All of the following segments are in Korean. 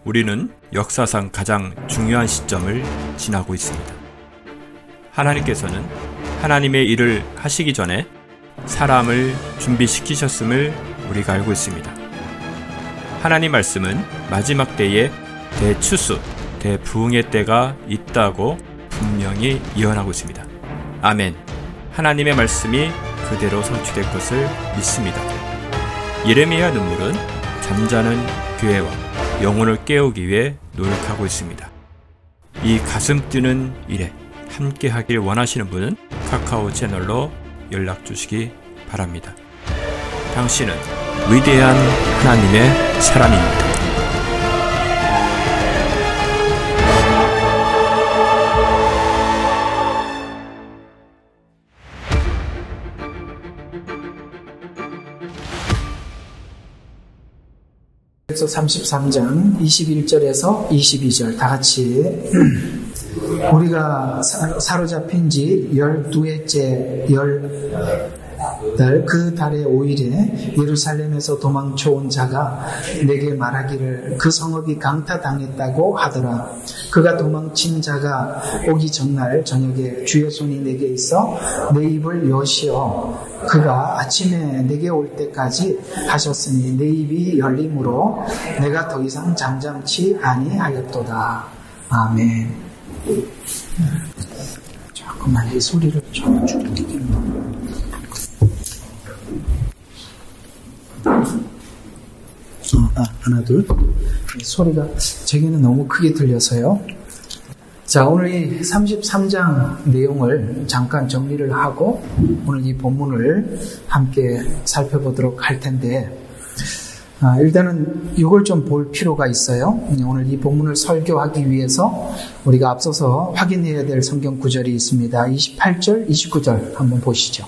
우리는 역사상 가장 중요한 시점을 지나고 있습니다. 하나님께서는 하나님의 일을 하시기 전에 사람을 준비시키셨음을 우리가 알고 있습니다. 하나님 말씀은 마지막 때에 대추수, 대부흥의 때가 있다고 분명히 예언하고 있습니다. 아멘. 하나님의 말씀이 그대로 성취될 것을 믿습니다. 예레미야 눈물은 잠자는 교회와 영혼을 깨우기 위해 노력하고 있습니다. 이 가슴 뛰는 일에 함께 하길 원하시는 분은 카카오 채널로 연락 주시기 바랍니다. 당신은 위대한 하나님의 사람입니다. 그래서 33장 21절에서 22절 다 같이 우리가 사로잡힌 지 12회째 그 달의 5일에 예루살렘에서 도망쳐온 자가 내게 말하기를 그 성읍이 강타당했다고 하더라. 그가 도망친 자가 오기 전날 저녁에 주의 손이 내게 있어 내 입을 여시어 그가 아침에 내게 올 때까지 하셨으니 내 입이 열림으로 내가 더 이상 잠잠치 아니하였도다. 아멘. 잠깐만 이 소리를 좀 줄이겠나. 하나 둘 소리가 제게는 너무 크게 들려서요. 자, 오늘 이 33장 내용을 잠깐 정리를 하고 오늘 이 본문을 함께 살펴보도록 할 텐데 일단은 이걸 좀 볼 필요가 있어요. 오늘 이 본문을 설교하기 위해서 우리가 앞서서 확인해야 될 성경 구절이 있습니다. 28절, 29절 한번 보시죠.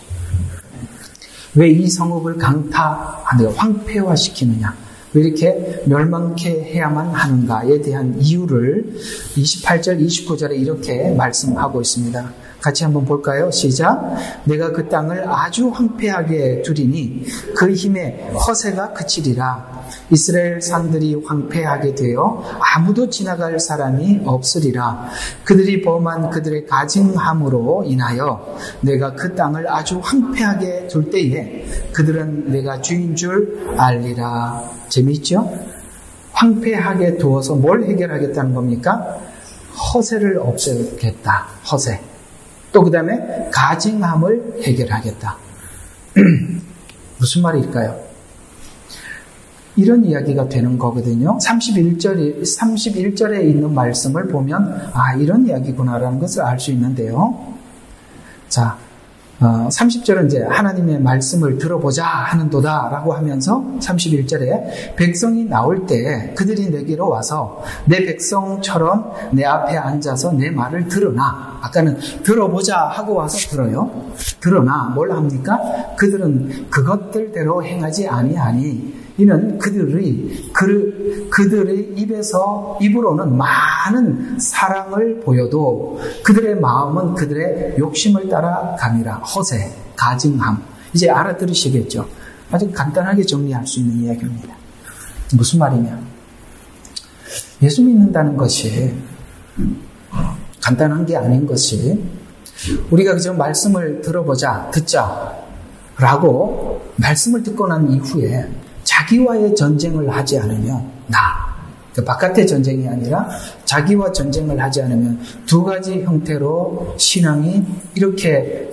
왜 이 성읍을 황폐화시키느냐? 왜 이렇게 멸망케 해야만 하는가에 대한 이유를 28절, 29절에 이렇게 말씀하고 있습니다. 같이 한번 볼까요? 시작. 내가 그 땅을 아주 황폐하게 두리니 그 힘에 허세가 그치리라. 이스라엘 산들이 황폐하게 되어 아무도 지나갈 사람이 없으리라. 그들이 범한 그들의 가증함으로 인하여 내가 그 땅을 아주 황폐하게 둘 때에 그들은 내가 주인 줄 알리라. 재미있죠? 황폐하게 두어서 뭘 해결하겠다는 겁니까? 허세를 없애겠다. 허세. 또 그 다음에 가증함을 해결하겠다. 무슨 말일까요? 이런 이야기가 되는 거거든요. 31절에 있는 말씀을 보면 이런 이야기구나라는 것을 알 수 있는데요. 자, 30절은 이제 하나님의 말씀을 들어보자 하는도다 라고 하면서 31절에 백성이 나올 때 그들이 내게로 와서 내 백성처럼 내 앞에 앉아서 내 말을 들으나, 아까는 들어보자 하고 와서 들어요. 들으나 뭘 합니까? 그들은 그것들대로 행하지 아니하니 이는 그들의 입으로는 많은 사랑을 보여도 그들의 마음은 그들의 욕심을 따라 가니라. 허세, 가증함. 이제 알아들으시겠죠? 아주 간단하게 정리할 수 있는 이야기입니다. 무슨 말이냐? 예수 믿는다는 것이 간단한 게 아닌 것이 우리가 그저 말씀을 들어보자, 듣자 라고 말씀을 듣고 난 이후에 자기와의 전쟁을 하지 않으면 바깥의 전쟁이 아니라 자기와 전쟁을 하지 않으면 두 가지 형태로 신앙이 이렇게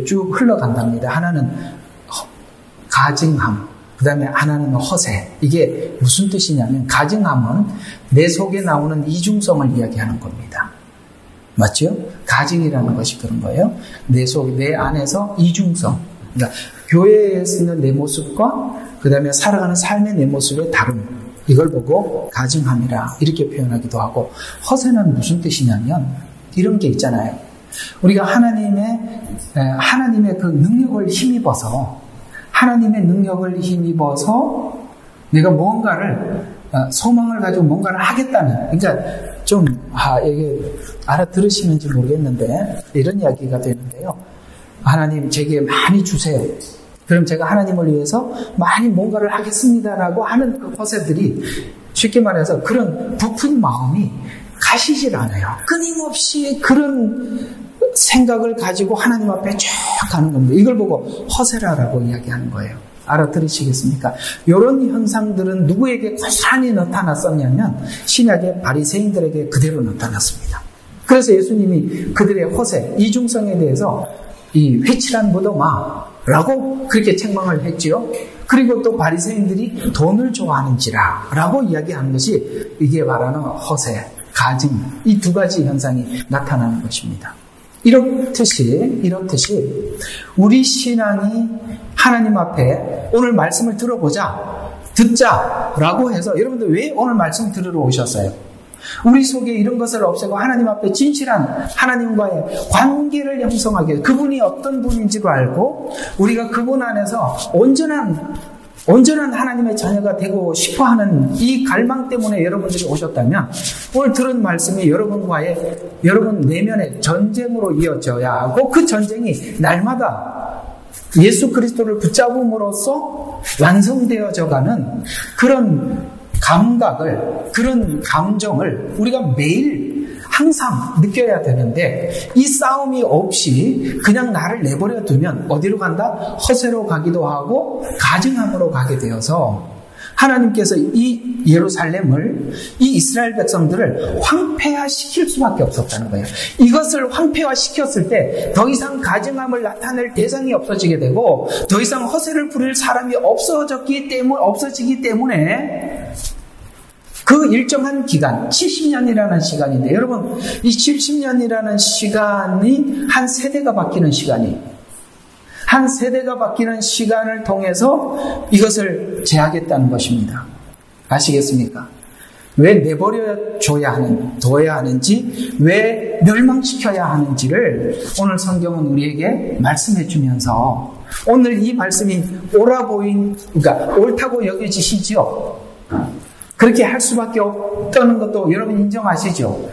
쭉 흘러간답니다. 하나는 가증함, 그 다음에 하나는 허세. 이게 무슨 뜻이냐면 가증함은 내 속에 나오는 이중성을 이야기하는 겁니다. 맞죠? 가증이라는 것이 그런 거예요. 내 안에서 이중성. 그러니까 교회에 있는 내 모습과 그 다음에 살아가는 삶의 내 모습의 다름, 이걸 보고 가증함이라 이렇게 표현하기도 하고, 허세는 무슨 뜻이냐면 이런 게 있잖아요. 우리가 하나님의 그 능력을 힘입어서 내가 뭔가를 소망을 가지고 뭔가를 하겠다는, 그러니까 좀 이게 알아들으시는지 모르겠는데 이런 이야기가 되는데요. 하나님 제게 많이 주세요. 그럼 제가 하나님을 위해서 많이 뭔가를 하겠습니다라고 하는 그 허세들이 쉽게 말해서 그런 부푼 마음이 가시질 않아요. 끊임없이 그런 생각을 가지고 하나님 앞에 쭉 가는 겁니다. 이걸 보고 허세라라고 이야기하는 거예요. 알아들으시겠습니까? 이런 현상들은 누구에게 고스란히 나타났었냐면 신약의 바리새인들에게 그대로 나타났습니다. 그래서 예수님이 그들의 허세, 이중성에 대해서 이 회칠한 무덤아라고 그렇게 책망을 했지요. 그리고 또 바리새인들이 돈을 좋아하는지라라고 이야기하는 것이 이게 말하는 허세, 가증, 이 두 가지 현상이 나타나는 것입니다. 이렇듯이 우리 신앙이 하나님 앞에 오늘 말씀을 듣자라고 해서 여러분들 왜 오늘 말씀 들으러 오셨어요? 우리 속에 이런 것을 없애고 하나님 앞에 진실한 하나님과의 관계를 형성하기 위해서 그분이 어떤 분인지를 알고 우리가 그분 안에서 온전한 하나님의 자녀가 되고 싶어하는 이 갈망 때문에 여러분들이 오셨다면 오늘 들은 말씀이 여러분 내면의 전쟁으로 이어져야 하고 그 전쟁이 날마다 예수 그리스도를 붙잡음으로써 완성되어져가는 그런 감각을, 그런 감정을 우리가 매일 항상 느껴야 되는데 이 싸움이 없이 그냥 나를 내버려 두면 어디로 간다? 허세로 가기도 하고 가증함으로 가게 되어서 하나님께서 이 예루살렘을, 이 이스라엘 백성들을 황폐화시킬 수밖에 없었다는 거예요. 이것을 황폐화시켰을 때 더 이상 가증함을 나타낼 대상이 없어지게 되고 더 이상 허세를 부릴 사람이 없어지기 때문에 그 일정한 기간, 70년이라는 시간인데 여러분 이 70년이라는 시간이 한 세대가 바뀌는 시간을 통해서 이것을 제하겠다는 것입니다. 아시겠습니까? 왜 둬야 하는지, 왜 멸망시켜야 하는지를 오늘 성경은 우리에게 말씀해 주면서 오늘 이 말씀이 그러니까 옳다고 여겨지시죠? 그렇게 할 수밖에 없다는 것도 여러분 인정하시죠?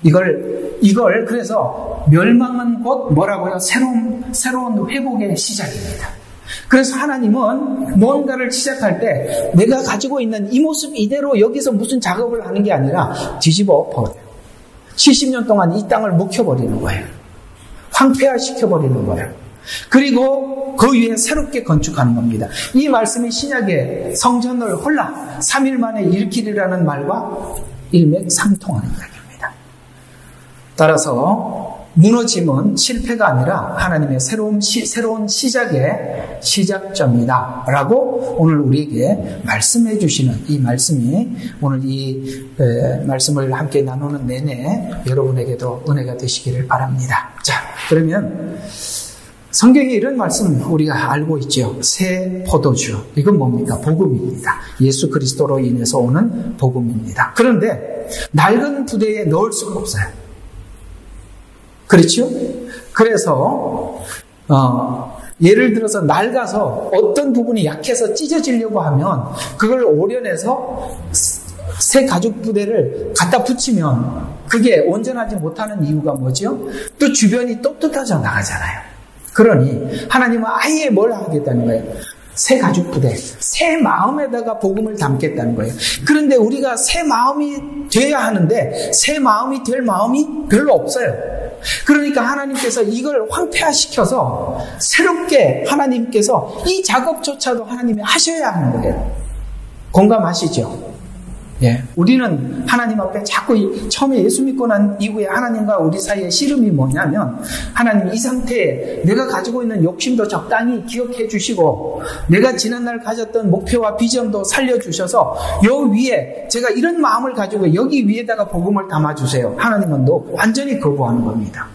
이걸 그래서 멸망은 곧 뭐라고요? 새로운 회복의 시작입니다. 그래서 하나님은 뭔가를 시작할 때 내가 가지고 있는 이 모습 이대로 여기서 무슨 작업을 하는 게 아니라 뒤집어 엎어요. 70년 동안 이 땅을 묵혀버리는 거예요. 황폐화시켜버리는 거예요. 그리고 그 위에 새롭게 건축하는 겁니다. 이 말씀이 신약의 성전을 홀라 3일 만에 일으키리라는 말과 일맥상통하는 이야기입니다. 따라서 무너짐은 실패가 아니라 하나님의 새로운 시작의 시작점이다 라고 오늘 우리에게 말씀해 주시는 이 말씀이 오늘 이 말씀을 함께 나누는 내내 여러분에게도 은혜가 되시기를 바랍니다. 자, 그러면 성경에 이런 말씀 우리가 알고 있죠. 새 포도주. 이건 뭡니까? 복음입니다. 예수 그리스도로 인해서 오는 복음입니다. 그런데 낡은 부대에 넣을 수가 없어요. 그렇죠? 그래서 예를 들어서 낡아서 어떤 부분이 약해서 찢어지려고 하면 그걸 오려내서 새 가죽 부대를 갖다 붙이면 그게 온전하지 못하는 이유가 뭐죠? 또 주변이 또 뜯어져 나가잖아요. 그러니 하나님은 아예 뭘 하겠다는 거예요? 새 가죽 부대, 새 마음에다가 복음을 담겠다는 거예요. 그런데 우리가 새 마음이 돼야 하는데 새 마음이 될 마음이 별로 없어요. 그러니까 하나님께서 이걸 황폐화시켜서 새롭게 하나님께서 이 작업조차도 하나님이 하셔야 하는 거예요. 공감하시죠? 예, 우리는 하나님 앞에 자꾸 처음에 예수 믿고 난 이후에 하나님과 우리 사이의 씨름이 뭐냐면 하나님 이 상태에 내가 가지고 있는 욕심도 적당히 기억해 주시고 내가 지난날 가졌던 목표와 비전도 살려주셔서 요 위에 제가 이런 마음을 가지고 여기 위에다가 복음을 담아주세요. 하나님은 또 완전히 거부하는 겁니다.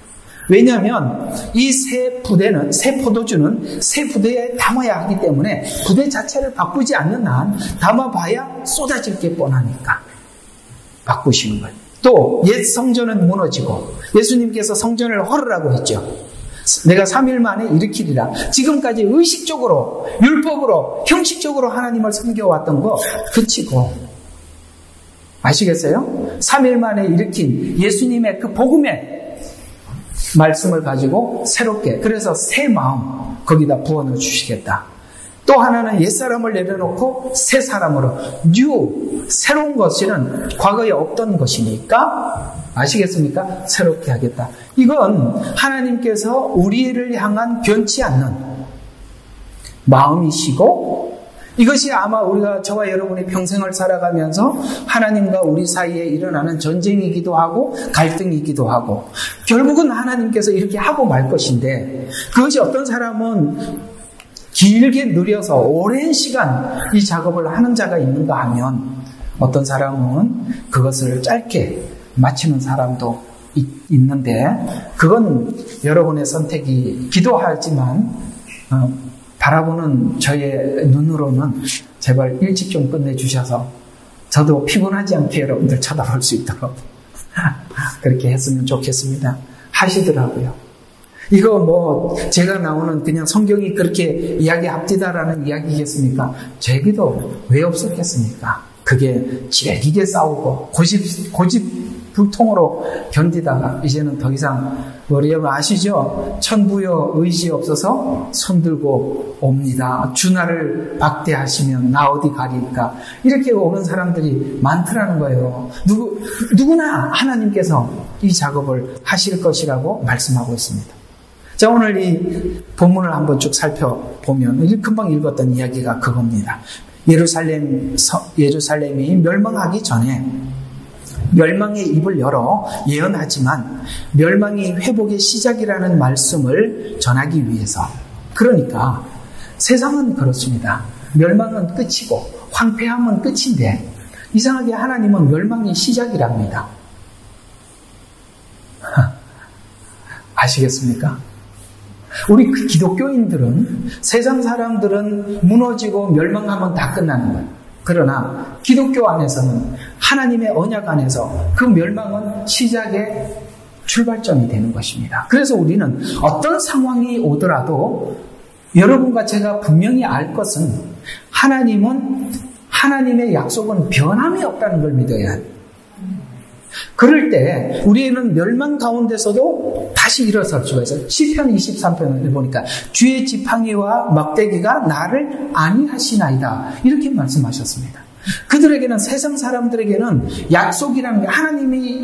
왜냐하면 이 새 포도주는 새 부대에 담아야 하기 때문에 부대 자체를 바꾸지 않는 한 담아봐야 쏟아질 게 뻔하니까 바꾸시는 거예요. 또 옛 성전은 무너지고 예수님께서 성전을 헐으라고 했죠. 내가 3일 만에 일으키리라. 지금까지 의식적으로 율법으로 형식적으로 하나님을 섬겨왔던 거 그치고 아시겠어요? 3일 만에 일으킨 예수님의 그 복음의 말씀을 가지고 새롭게 그래서 새 마음 거기다 부어넣어 주시겠다. 또 하나는 옛사람을 내려놓고 새 사람으로 새로운 것은 과거에 없던 것이니까 아시겠습니까? 새롭게 하겠다. 이건 하나님께서 우리를 향한 변치 않는 마음이시고 이것이 아마 우리가 저와 여러분이 평생을 살아가면서 하나님과 우리 사이에 일어나는 전쟁이기도 하고 갈등이기도 하고 결국은 하나님께서 이렇게 하고 말 것인데 그것이 어떤 사람은 길게 누려서 오랜 시간 이 작업을 하는 자가 있는가 하면 어떤 사람은 그것을 짧게 마치는 사람도 있는데 그건 여러분의 선택이 기도하지만 바라보는 저의 눈으로는 제발 일찍 좀 끝내주셔서 저도 피곤하지 않게 여러분들 쳐다볼 수 있도록 그렇게 했으면 좋겠습니다. 하시더라고요. 이거 뭐 제가 나오는 그냥 성경이 그렇게 이야기합디다라는 이야기겠습니까? 제기도 왜 없었겠습니까? 그게 질기게 싸우고 고집불통으로 견디다가 이제는 더 이상 우리 여러분 아시죠? 천부여 의지 없어서 손들고 옵니다. 주나를 박대하시면 나 어디 가리까? 이렇게 오는 사람들이 많더라는 거예요. 누구나 하나님께서 이 작업을 하실 것이라고 말씀하고 있습니다. 자, 오늘 이 본문을 한번 쭉 살펴보면 금방 읽었던 이야기가 그겁니다. 예루살렘이 멸망하기 전에 멸망의 입을 열어 예언하지만 멸망이 회복의 시작이라는 말씀을 전하기 위해서 그러니까 세상은 그렇습니다. 멸망은 끝이고 황폐함은 끝인데 이상하게 하나님은 멸망이 시작이랍니다. 아시겠습니까? 우리 기독교인들은 세상 사람들은 무너지고 멸망하면 다 끝나는 거예요. 그러나 기독교 안에서는 하나님의 언약 안에서 그 멸망은 시작의 출발점이 되는 것입니다. 그래서 우리는 어떤 상황이 오더라도 여러분과 제가 분명히 알 것은 하나님의 약속은 변함이 없다는 걸 믿어야 해요. 그럴 때 우리는 멸망 가운데서도 다시 일어설 수가 있어요. 시편 23편을 보니까 주의 지팡이와 막대기가 나를 안위하시나이다 이렇게 말씀하셨습니다. 그들에게는 세상 사람들에게는 약속이라는 게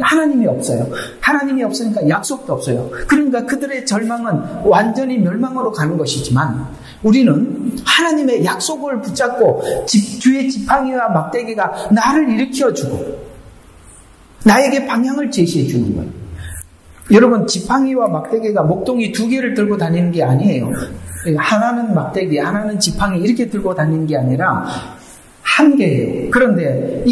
하나님이 없어요. 하나님이 없으니까 약속도 없어요. 그러니까 그들의 절망은 완전히 멸망으로 가는 것이지만 우리는 하나님의 약속을 붙잡고 주의 지팡이와 막대기가 나를 일으켜주고 나에게 방향을 제시해 주는 거예요. 여러분 지팡이와 막대기가 목동이 두 개를 들고 다니는 게 아니에요. 하나는 막대기, 하나는 지팡이 이렇게 들고 다니는 게 아니라 한 개예요. 그런데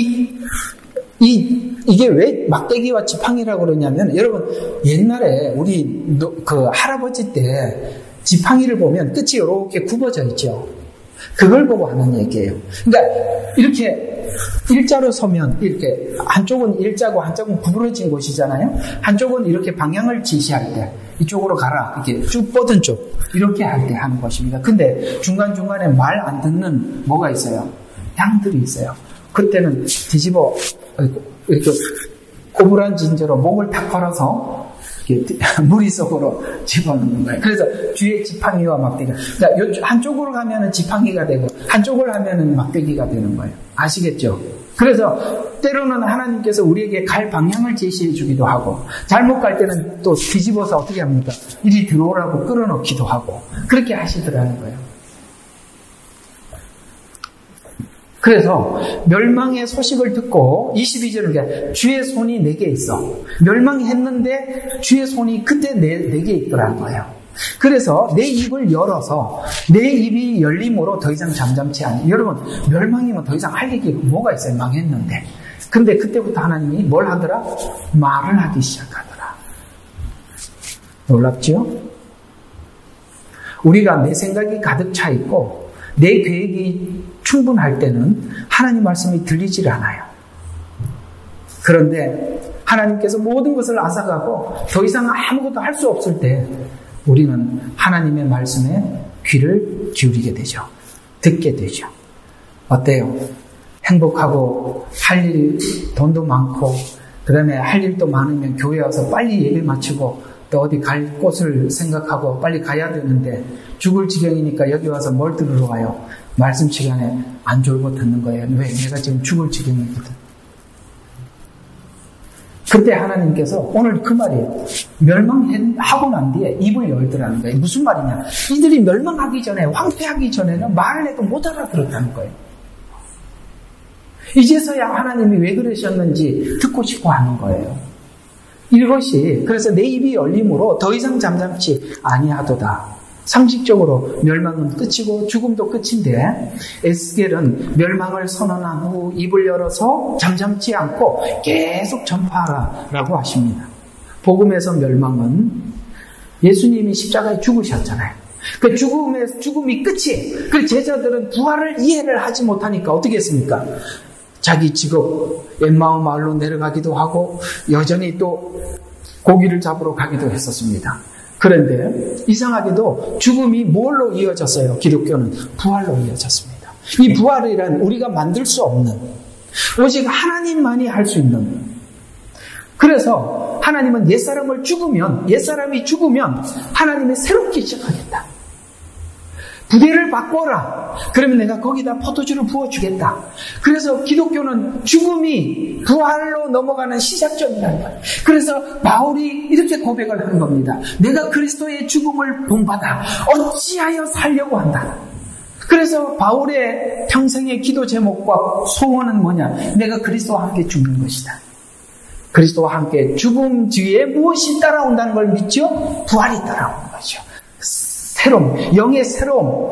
이게 왜 막대기와 지팡이라고 그러냐면 여러분 옛날에 우리 그 할아버지 때 지팡이를 보면 끝이 이렇게 굽어져 있죠. 그걸 보고 하는 얘기예요. 그러니까 이렇게 일자로 서면 이렇게 한쪽은 일자고 한쪽은 구부러진 곳이잖아요. 한쪽은 이렇게 방향을 지시할 때 이쪽으로 가라 이렇게 쭉 뻗은 쪽 이렇게 할 때 하는 것입니다. 근데 중간중간에 말 안 듣는 뭐가 있어요? 양들이 있어요. 그때는 뒤집어 이렇게 고무란 진저로 목을 탁 걸어서 이렇게 무리 속으로 집어넣는 거예요. 그래서 뒤에 지팡이와 막대기가 그러니까 한쪽으로 가면은 지팡이가 되고 한쪽을 하면은 막대기가 되는 거예요. 아시겠죠? 그래서 때로는 하나님께서 우리에게 갈 방향을 제시해 주기도 하고 잘못 갈 때는 또 뒤집어서 어떻게 합니까? 이리 들어오라고 끌어넣기도 하고 그렇게 하시더라는 거예요. 그래서 멸망의 소식을 듣고 22절에 주의 손이 내게 있어. 멸망했는데 주의 손이 그때 내게 있더라는 거예요. 그래서 내 입을 열어서 내 입이 열림으로 더 이상 잠잠치 않아요. 여러분 멸망이면 더 이상 할 얘기가 뭐가 있어요? 망했는데. 근데 그때부터 하나님이 뭘 하더라? 말을 하기 시작하더라. 놀랍죠? 우리가 내 생각이 가득 차 있고 내 계획이 충분할 때는 하나님 말씀이 들리질 않아요. 그런데 하나님께서 모든 것을 앗아가고 더 이상 아무것도 할 수 없을 때 우리는 하나님의 말씀에 귀를 기울이게 되죠. 듣게 되죠. 어때요? 행복하고 할 일, 돈도 많고 그 다음에 할 일도 많으면 교회 와서 빨리 예배 마치고 또 어디 갈 곳을 생각하고 빨리 가야 되는데 죽을 지경이니까 여기 와서 뭘 들으러 가요? 말씀 시간에 안 졸고 듣는 거예요. 왜? 내가 지금 죽을 지경이거든. 그때 하나님께서 오늘 그 말이에요. 멸망하고 난 뒤에 입을 열더라는 거예요. 무슨 말이냐? 이들이 멸망하기 전에, 황폐하기 전에는 말을 해도 못 알아들었다는 거예요. 이제서야 하나님이 왜 그러셨는지 듣고 싶어 하는 거예요. 이것이 그래서 내 입이 열림으로 더 이상 잠잠치 아니하도다. 상식적으로 멸망은 끝이고 죽음도 끝인데 에스겔은 멸망을 선언한 후 입을 열어서 잠잠치 않고 계속 전파하라라고 하십니다. 복음에서 멸망은 예수님이 십자가에 죽으셨잖아요. 그 죽음이 끝이에요. 그 제자들은 부활을 이해를 하지 못하니까 어떻게 했습니까? 자기 직업 엠마오 마을로 내려가기도 하고 여전히 또 고기를 잡으러 가기도 했었습니다. 그런데 이상하게도 죽음이 뭘로 이어졌어요? 기독교는 부활로 이어졌습니다. 이 부활이란 우리가 만들 수 없는, 오직 하나님만이 할 수 있는. 그래서 하나님은 옛사람이 죽으면 하나님이 새롭게 시작하겠다. 부대를 바꿔라. 그러면 내가 거기다 포도주를 부어주겠다. 그래서 기독교는 죽음이 부활로 넘어가는 시작점이라는 거예요. 그래서 바울이 이렇게 고백을 한 겁니다. 내가 그리스도의 죽음을 본받아 어찌하여 살려고 한다. 그래서 바울의 평생의 기도 제목과 소원은 뭐냐? 내가 그리스도와 함께 죽는 것이다. 그리스도와 함께 죽음 뒤에 무엇이 따라온다는 걸 믿죠? 부활이 따라오는 거죠. 새로움, 영의 새로움,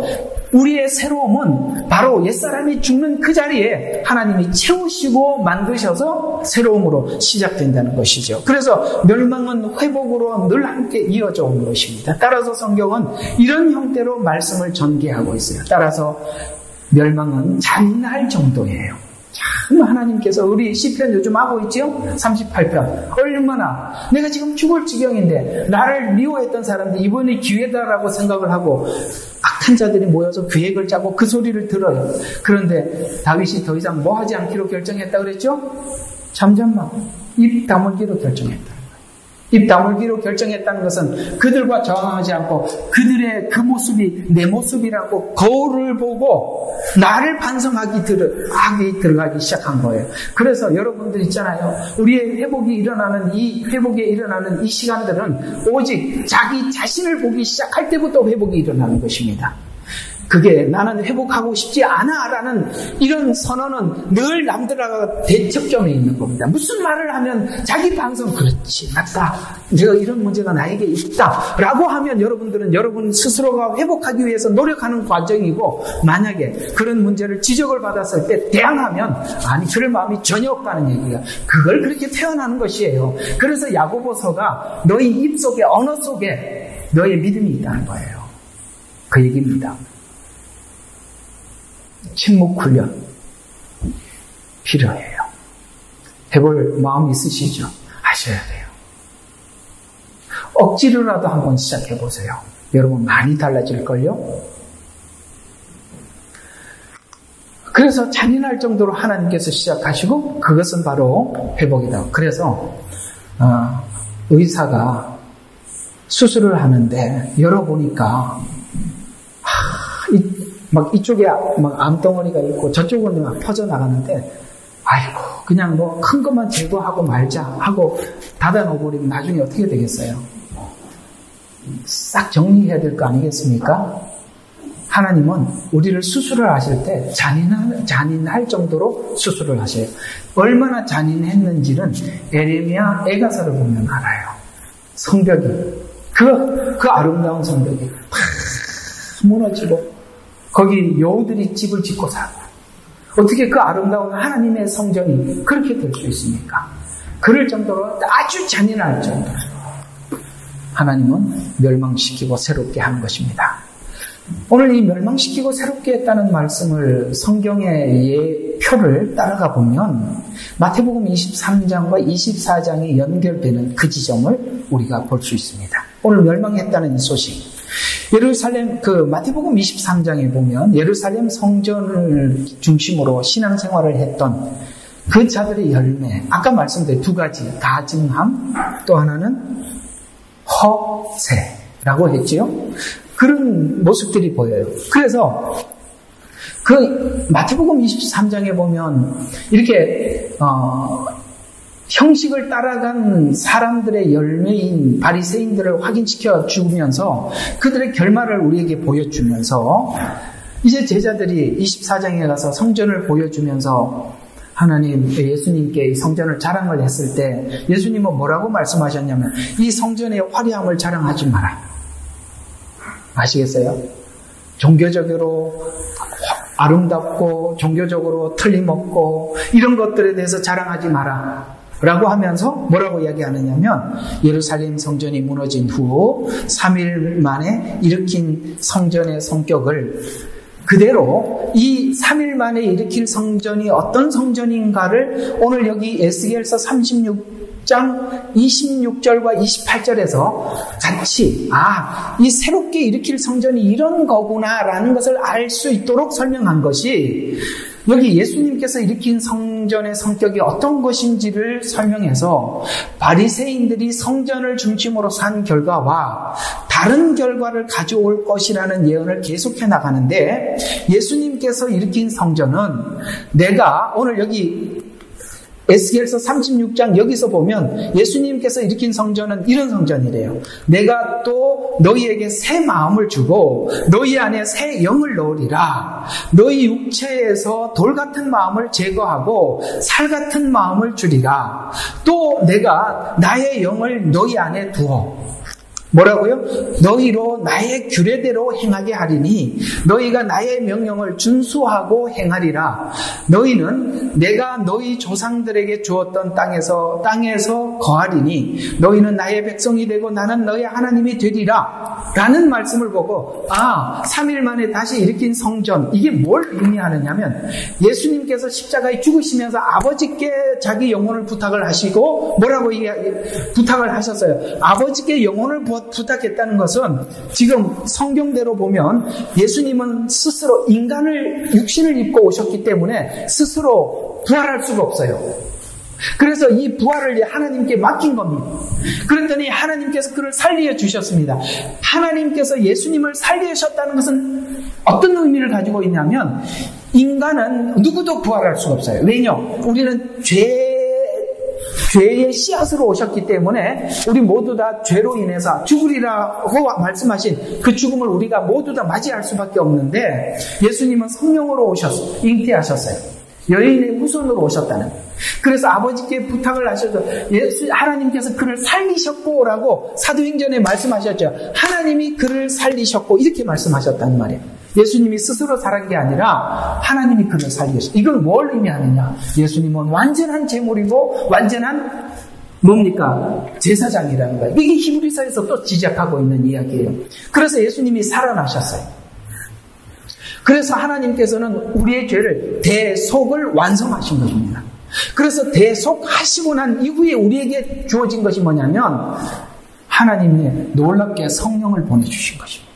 우리의 새로움은 바로 옛사람이 죽는 그 자리에 하나님이 채우시고 만드셔서 새로움으로 시작된다는 것이죠. 그래서 멸망은 회복으로 늘 함께 이어져 오는 것입니다. 따라서 성경은 이런 형태로 말씀을 전개하고 있어요. 따라서 멸망은 잔인할 정도예요. 참 하나님께서 우리 시편 요즘 하고 있죠? 38편. 얼마나 내가 지금 죽을 지경인데 나를 미워했던 사람들 이번이 기회다라고 생각을 하고 악한 자들이 모여서 계획을 짜고 그 소리를 들어요. 그런데 다윗이 더 이상 뭐 하지 않기로 결정했다 그랬죠? 잠잠만 입 다물기로 결정했다. 입 다물기로 결정했다는 것은 그들과 저항하지 않고 그들의 그 모습이 내 모습이라고 거울을 보고 나를 반성하기 들어가기 시작한 거예요. 그래서 여러분들 있잖아요. 우리의 회복에 일어나는 이 시간들은 오직 자기 자신을 보기 시작할 때부터 회복이 일어나는 것입니다. 그게 나는 회복하고 싶지 않아라는 이런 선언은 늘 남들하고 대척점에 있는 겁니다. 무슨 말을 하면 자기 반성, 그렇지, 맞다, 내가 이런 문제가 나에게 있다 라고 하면 여러분들은 여러분 스스로가 회복하기 위해서 노력하는 과정이고, 만약에 그런 문제를 지적을 받았을 때 대항하면 아니 그럴 마음이 전혀 없다는 얘기가, 그걸 그렇게 태어나는 것이에요. 그래서 야고보서가 너희 입속에 언어 속에 너의 믿음이 있다는 거예요. 그 얘기입니다. 침묵 훈련 필요해요. 해볼 마음 있으시죠? 하셔야 돼요. 억지로라도 한번 시작해보세요. 여러분 많이 달라질걸요? 그래서 잔인할 정도로 하나님께서 시작하시고 그것은 바로 회복이다. 그래서 의사가 수술을 하는데 열어보니까 막 이쪽에 막 암덩어리가 있고 저쪽은 막 퍼져나가는데, 아이고 그냥 뭐 큰 것만 제거하고 말자 하고 닫아놓아버리면 나중에 어떻게 되겠어요? 싹 정리해야 될 거 아니겠습니까? 하나님은 우리를 수술을 하실 때 잔인할 정도로 수술을 하셔요. 얼마나 잔인했는지는 에레미야 애가서를 보면 알아요. 성벽이 그 아름다운 성벽이 팍 무너지고 거기 여우들이 집을 짓고 살고, 어떻게 그 아름다운 하나님의 성전이 그렇게 될 수 있습니까? 그럴 정도로 아주 잔인할 정도로 하나님은 멸망시키고 새롭게 하는 것입니다. 오늘 이 멸망시키고 새롭게 했다는 말씀을 성경의 표를 따라가 보면 마태복음 23장과 24장이 연결되는 그 지점을 우리가 볼 수 있습니다. 오늘 멸망했다는 이 소식, 예루살렘 마태복음 23장에 보면 예루살렘 성전을 중심으로 신앙생활을 했던 그 자들의 열매, 아까 말씀드린 두 가지, 다증함, 또 하나는 허세라고 했지요. 그런 모습들이 보여요. 그래서 그 마태복음 23장에 보면 이렇게 형식을 따라간 사람들의 열매인 바리새인들을 확인시켜 주면서 그들의 결말을 우리에게 보여주면서 이제 제자들이 24장에 가서 성전을 보여주면서 예수님께 성전을 자랑을 했을 때 예수님은 뭐라고 말씀하셨냐면 이 성전의 화려함을 자랑하지 마라. 아시겠어요? 종교적으로 아름답고 종교적으로 틀림없고 이런 것들에 대해서 자랑하지 마라 라고 하면서 뭐라고 이야기하느냐면 예루살렘 성전이 무너진 후 3일 만에 일으킨 성전의 성격을 그대로 이 3일 만에 일으킬 성전이 어떤 성전인가를 오늘 여기 에스겔서 36장 26절과 28절에서 같이 이 새롭게 일으킬 성전이 이런 거구나라는 것을 알 수 있도록 설명한 것이 여기 예수님께서 일으킨 성전의 성격이 어떤 것인지를 설명해서 바리새인들이 성전을 중심으로 산 결과와 다른 결과를 가져올 것이라는 예언을 계속해 나가는데 예수님께서 일으킨 성전은 내가 오늘 여기 에스겔서 36장 여기서 보면 예수님께서 일으킨 성전은 이런 성전이래요. 내가 또 너희에게 새 마음을 주고 너희 안에 새 영을 넣으리라. 너희 육체에서 돌 같은 마음을 제거하고 살 같은 마음을 주리라. 또 내가 나의 영을 너희 안에 두어 뭐라고요? 너희로 나의 규례대로 행하게 하리니 너희가 나의 명령을 준수하고 행하리라. 너희는 내가 너희 조상들에게 주었던 땅에서 거하리니 너희는 나의 백성이 되고 나는 너희 하나님이 되리라 라는 말씀을 보고 3일 만에 다시 일으킨 성전, 이게 뭘 의미하느냐면 예수님께서 십자가에 죽으시면서 아버지께 자기 영혼을 부탁을 하시고 뭐라고 부탁을 하셨어요? 아버지께 영혼을 부탁했다는 것은 지금 성경대로 보면 예수님은 스스로 육신을 입고 오셨기 때문에 스스로 부활할 수가 없어요. 그래서 이 부활을 하나님께 맡긴 겁니다. 그랬더니 하나님께서 그를 살려 주셨습니다. 하나님께서 예수님을 살리셨다는 것은 어떤 의미를 가지고 있냐면 인간은 누구도 부활할 수가 없어요. 왜냐? 우리는 죄의 씨앗으로 오셨기 때문에 우리 모두 다 죄로 인해서 죽으리라고 말씀하신 그 죽음을 우리가 모두 다 맞이할 수밖에 없는데 예수님은 성령으로 잉태하셨어요. 여인의 후손으로 오셨다는 거예요. 그래서 아버지께 부탁을 하셔서 하나님께서 그를 살리셨고라고 사도행전에 말씀하셨죠. 하나님이 그를 살리셨고 이렇게 말씀하셨단 말이에요. 예수님이 스스로 살은 게 아니라 하나님이 그를 살리셨어요. 이걸 뭘 의미하느냐? 예수님은 완전한 제물이고 완전한 뭡니까? 제사장이라는 거예요. 이게 히브리서에서 또 지적하고 있는 이야기예요. 그래서 예수님이 살아나셨어요. 그래서 하나님께서는 우리의 죄를 대속을 완성하신 것입니다. 그래서 대속하시고 난 이후에 우리에게 주어진 것이 뭐냐면 하나님의 놀랍게 성령을 보내주신 것입니다.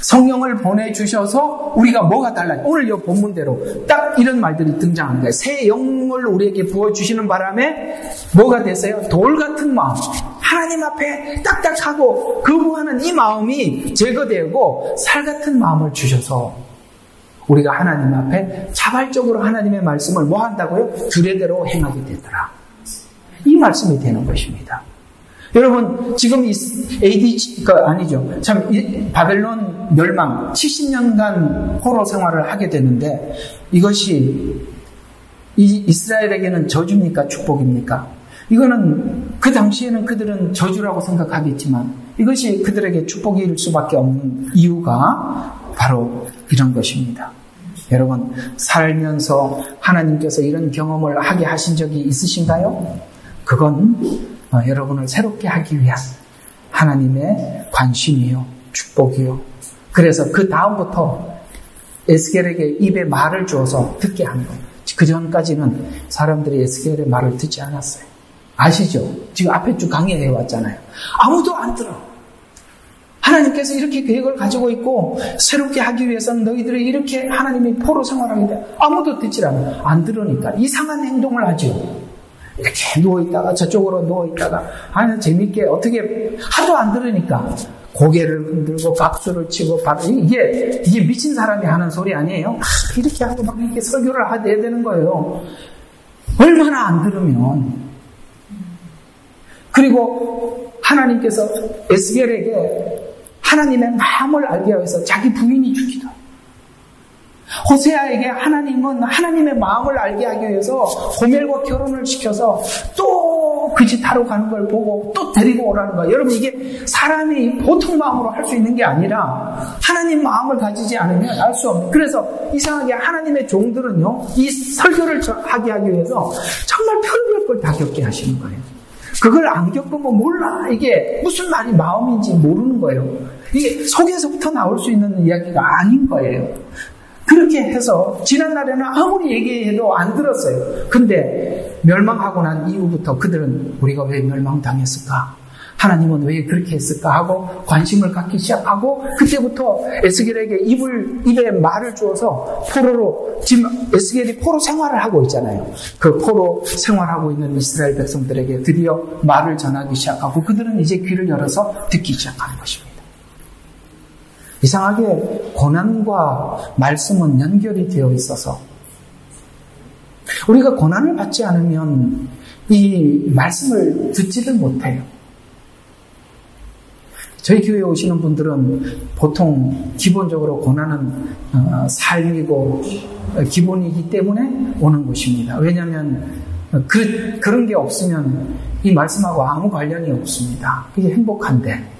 성령을 보내주셔서 우리가 뭐가 달라요? 오늘 이 본문대로 딱 이런 말들이 등장하는 거예요. 새 영을 우리에게 부어주시는 바람에 뭐가 됐어요? 돌 같은 마음, 하나님 앞에 딱딱하고 거부하는 이 마음이 제거되고 살 같은 마음을 주셔서 우리가 하나님 앞에 자발적으로 하나님의 말씀을 뭐 한다고요? 규례대로 행하게 되더라. 이 말씀이 되는 것입니다. 여러분, 지금 바벨론 멸망 70년간 포로 생활을 하게 되는데 이것이 이스라엘에게는 저주입니까? 축복입니까? 이거는 그 당시에는 그들은 저주라고 생각하겠지만 이것이 그들에게 축복일 수밖에 없는 이유가 바로 이런 것입니다. 여러분, 살면서 하나님께서 이런 경험을 하게 하신 적이 있으신가요? 그건 여러분을 새롭게 하기 위한 하나님의 관심이요, 축복이요. 그래서 그 다음부터 에스겔에게 입에 말을 주어서 듣게 하는 거예요. 그 전까지는 사람들이 에스겔의 말을 듣지 않았어요. 아시죠? 지금 앞에 쭉 강의해 왔잖아요. 아무도 안 들어. 하나님께서 이렇게 계획을 가지고 있고 새롭게 하기 위해서는 너희들이 이렇게 하나님이 포로 생활하게 돼. 아무도 듣질 않아요. 안 들으니까 이상한 행동을 하죠. 이렇게 누워있다가 저쪽으로 누워있다가 재밌게 어떻게 하도 안 들으니까 고개를 흔들고 박수를 치고 이게 미친 사람이 하는 소리 아니에요? 이렇게 하고 막 이렇게 설교를 해야 되는 거예요. 얼마나 안 들으면. 그리고 하나님께서 에스겔에게 하나님의 마음을 알게 하여서 자기 부인이 죽기도. 호세아에게 하나님은 하나님의 마음을 알게 하기 위해서 고멜과 결혼을 시켜서 또 그 짓 하러 가는 걸 보고 또 데리고 오라는 거예요. 여러분, 이게 사람이 보통 마음으로 할 수 있는 게 아니라 하나님 마음을 가지지 않으면 알 수 없는. 그래서 이상하게 하나님의 종들은요, 이 설교를 하게 하기 위해서 정말 별별 걸 다 겪게 하시는 거예요. 그걸 안 겪으면 몰라. 이게 무슨 말이 마음인지 모르는 거예요. 이게 속에서부터 나올 수 있는 이야기가 아닌 거예요. 그렇게 해서 지난날에는 아무리 얘기해도 안 들었어요. 근데 멸망하고 난 이후부터 그들은 우리가 왜 멸망당했을까? 하나님은 왜 그렇게 했을까? 하고 관심을 갖기 시작하고, 그때부터 에스겔에게 입에 말을 주어서 포로로, 지금 에스겔이 포로 생활을 하고 있잖아요. 그 포로 생활하고 있는 이스라엘 백성들에게 드디어 말을 전하기 시작하고, 그들은 이제 귀를 열어서 듣기 시작하는 것입니다. 이상하게 고난과 말씀은 연결이 되어 있어서 우리가 고난을 받지 않으면 이 말씀을 듣지를 못해요. 저희 교회에 오시는 분들은 보통 기본적으로 고난은 삶이고 기본이기 때문에 오는 것입니다. 왜냐하면 그런 게 없으면 이 말씀하고 아무 관련이 없습니다. 이게 행복한데,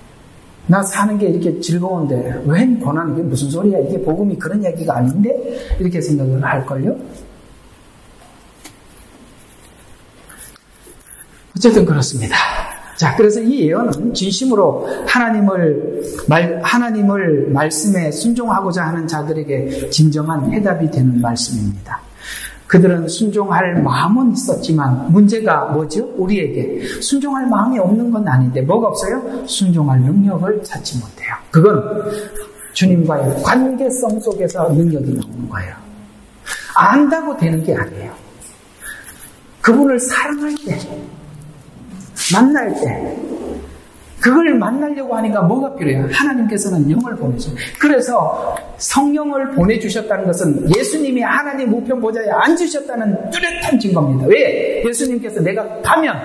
나 사는 게 이렇게 즐거운데 웬 고난, 이게 무슨 소리야, 이게 복음이 그런 얘기가 아닌데, 이렇게 생각을 할걸요. 어쨌든 그렇습니다. 자, 그래서 이 예언은 진심으로 하나님을 말씀에 순종하고자 하는 자들에게 진정한 해답이 되는 말씀입니다. 그들은 순종할 마음은 있었지만 문제가 뭐죠? 우리에게 순종할 마음이 없는 건 아닌데 뭐가 없어요? 순종할 능력을 찾지 못해요. 그건 주님과의 관계성 속에서 능력이 나오는 거예요. 안다고 되는 게 아니에요. 그분을 사랑할 때, 만날 때, 그걸 만나려고 하니까 뭐가 필요해요? 하나님께서는 영을 보내줘요. 그래서 성령을 보내주셨다는 것은 예수님이 하나님 우편 보좌에 앉으셨다는 뚜렷한 증거입니다. 왜? 예수님께서 내가 가면,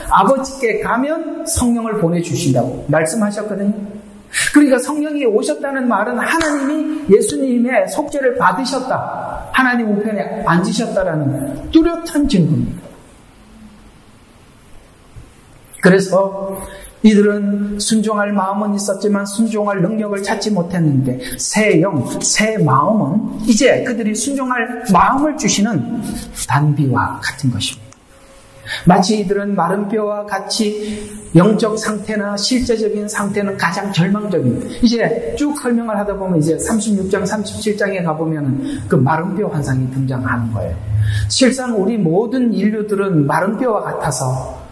아버지께 가면 성령을 보내주신다고 말씀하셨거든요. 그러니까 성령이 오셨다는 말은 하나님이 예수님의 속죄를 받으셨다, 하나님 우편에 앉으셨다라는 뚜렷한 증거입니다. 그래서 이들은 순종할 마음은 있었지만 순종할 능력을 찾지 못했는데, 새 영, 새 마음은 이제 그들이 순종할 마음을 주시는 단비와 같은 것입니다. 마치 이들은 마른 뼈와 같이 영적 상태나 실제적인 상태는 가장 절망적입니다. 이제 쭉 설명을 하다 보면 이제 36장, 37장에 가보면 그 마른 뼈 환상이 등장하는 거예요. 실상 우리 모든 인류들은 마른 뼈와 같아서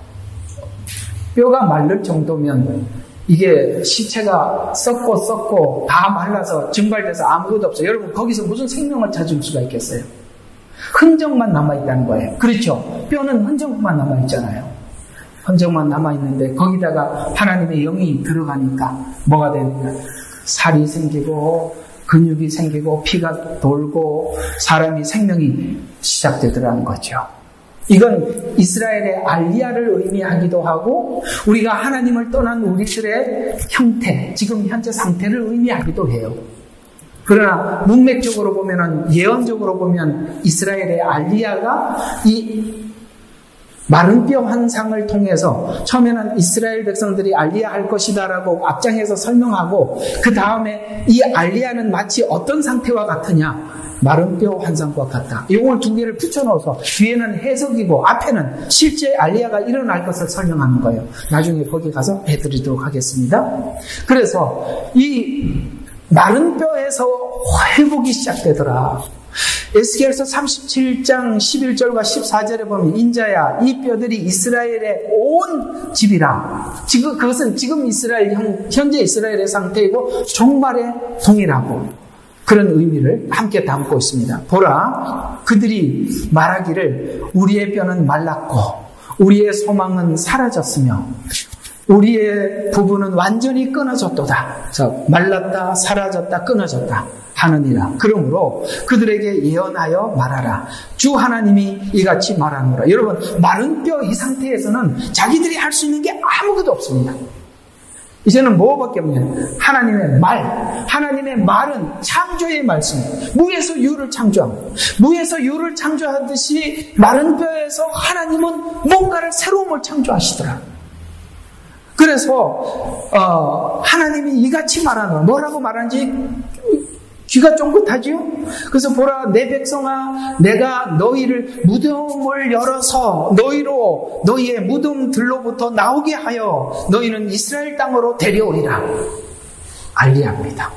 뼈가 마를 정도면 이게 시체가 썩고 다 말라서 증발돼서 아무것도 없어요. 여러분, 거기서 무슨 생명을 찾을 수가 있겠어요? 흔적만 남아있다는 거예요. 그렇죠? 뼈는 흔적만 남아있잖아요. 흔적만 남아있는데 거기다가 하나님의 영이 들어가니까 뭐가 됩니까? 살이 생기고 근육이 생기고 피가 돌고 사람이 생명이 시작되더라는 거죠. 이건 이스라엘의 알리야를 의미하기도 하고 우리가 하나님을 떠난 우리들의 형태, 지금 현재 상태를 의미하기도 해요. 그러나 문맥적으로 보면, 예언적으로 보면 이스라엘의 알리야가 이 마른 뼈 환상을 통해서 처음에는 이스라엘 백성들이 알리야 할 것이다라고 앞장에서 설명하고, 그 다음에 이 알리야는 마치 어떤 상태와 같으냐, 마른 뼈 환상과 같다. 이걸 두 개를 붙여넣어서 뒤에는 해석이고 앞에는 실제 알리야가 일어날 것을 설명하는 거예요. 나중에 거기 가서 해드리도록 하겠습니다. 그래서 이 마른 뼈에서 회복이 시작되더라. 에스겔서 37장 11절과 14절에 보면, 인자야, 이 뼈들이 이스라엘의 온 집이라. 지금 그것은 지금 이스라엘, 현재 이스라엘의 상태이고 종말에 동일하고, 그런 의미를 함께 담고 있습니다. 보라, 그들이 말하기를 우리의 뼈는 말랐고 우리의 소망은 사라졌으며, 우리의 부부는 완전히 끊어졌도다. 말랐다, 사라졌다, 끊어졌다 하느니라. 그러므로 그들에게 예언하여 말하라. 주 하나님이 이같이 말하노라. 여러분, 마른 뼈 이 상태에서는 자기들이 할 수 있는 게 아무것도 없습니다. 이제는 뭐밖에 없냐? 하나님의 말. 하나님의 말은 창조의 말씀. 무에서 유를 창조하고, 무에서 유를 창조하듯이 마른 뼈에서 하나님은 뭔가를 새로움을 창조하시더라. 그래서 하나님이 이같이 말하노라. 뭐라고 말하는지 귀가 쫑긋하지요? 그래서 보라, 내 백성아, 내가 너희를 무덤을 열어서 너희의 무덤들로부터 나오게 하여 너희는 이스라엘 땅으로 데려오리라. 알리합니다.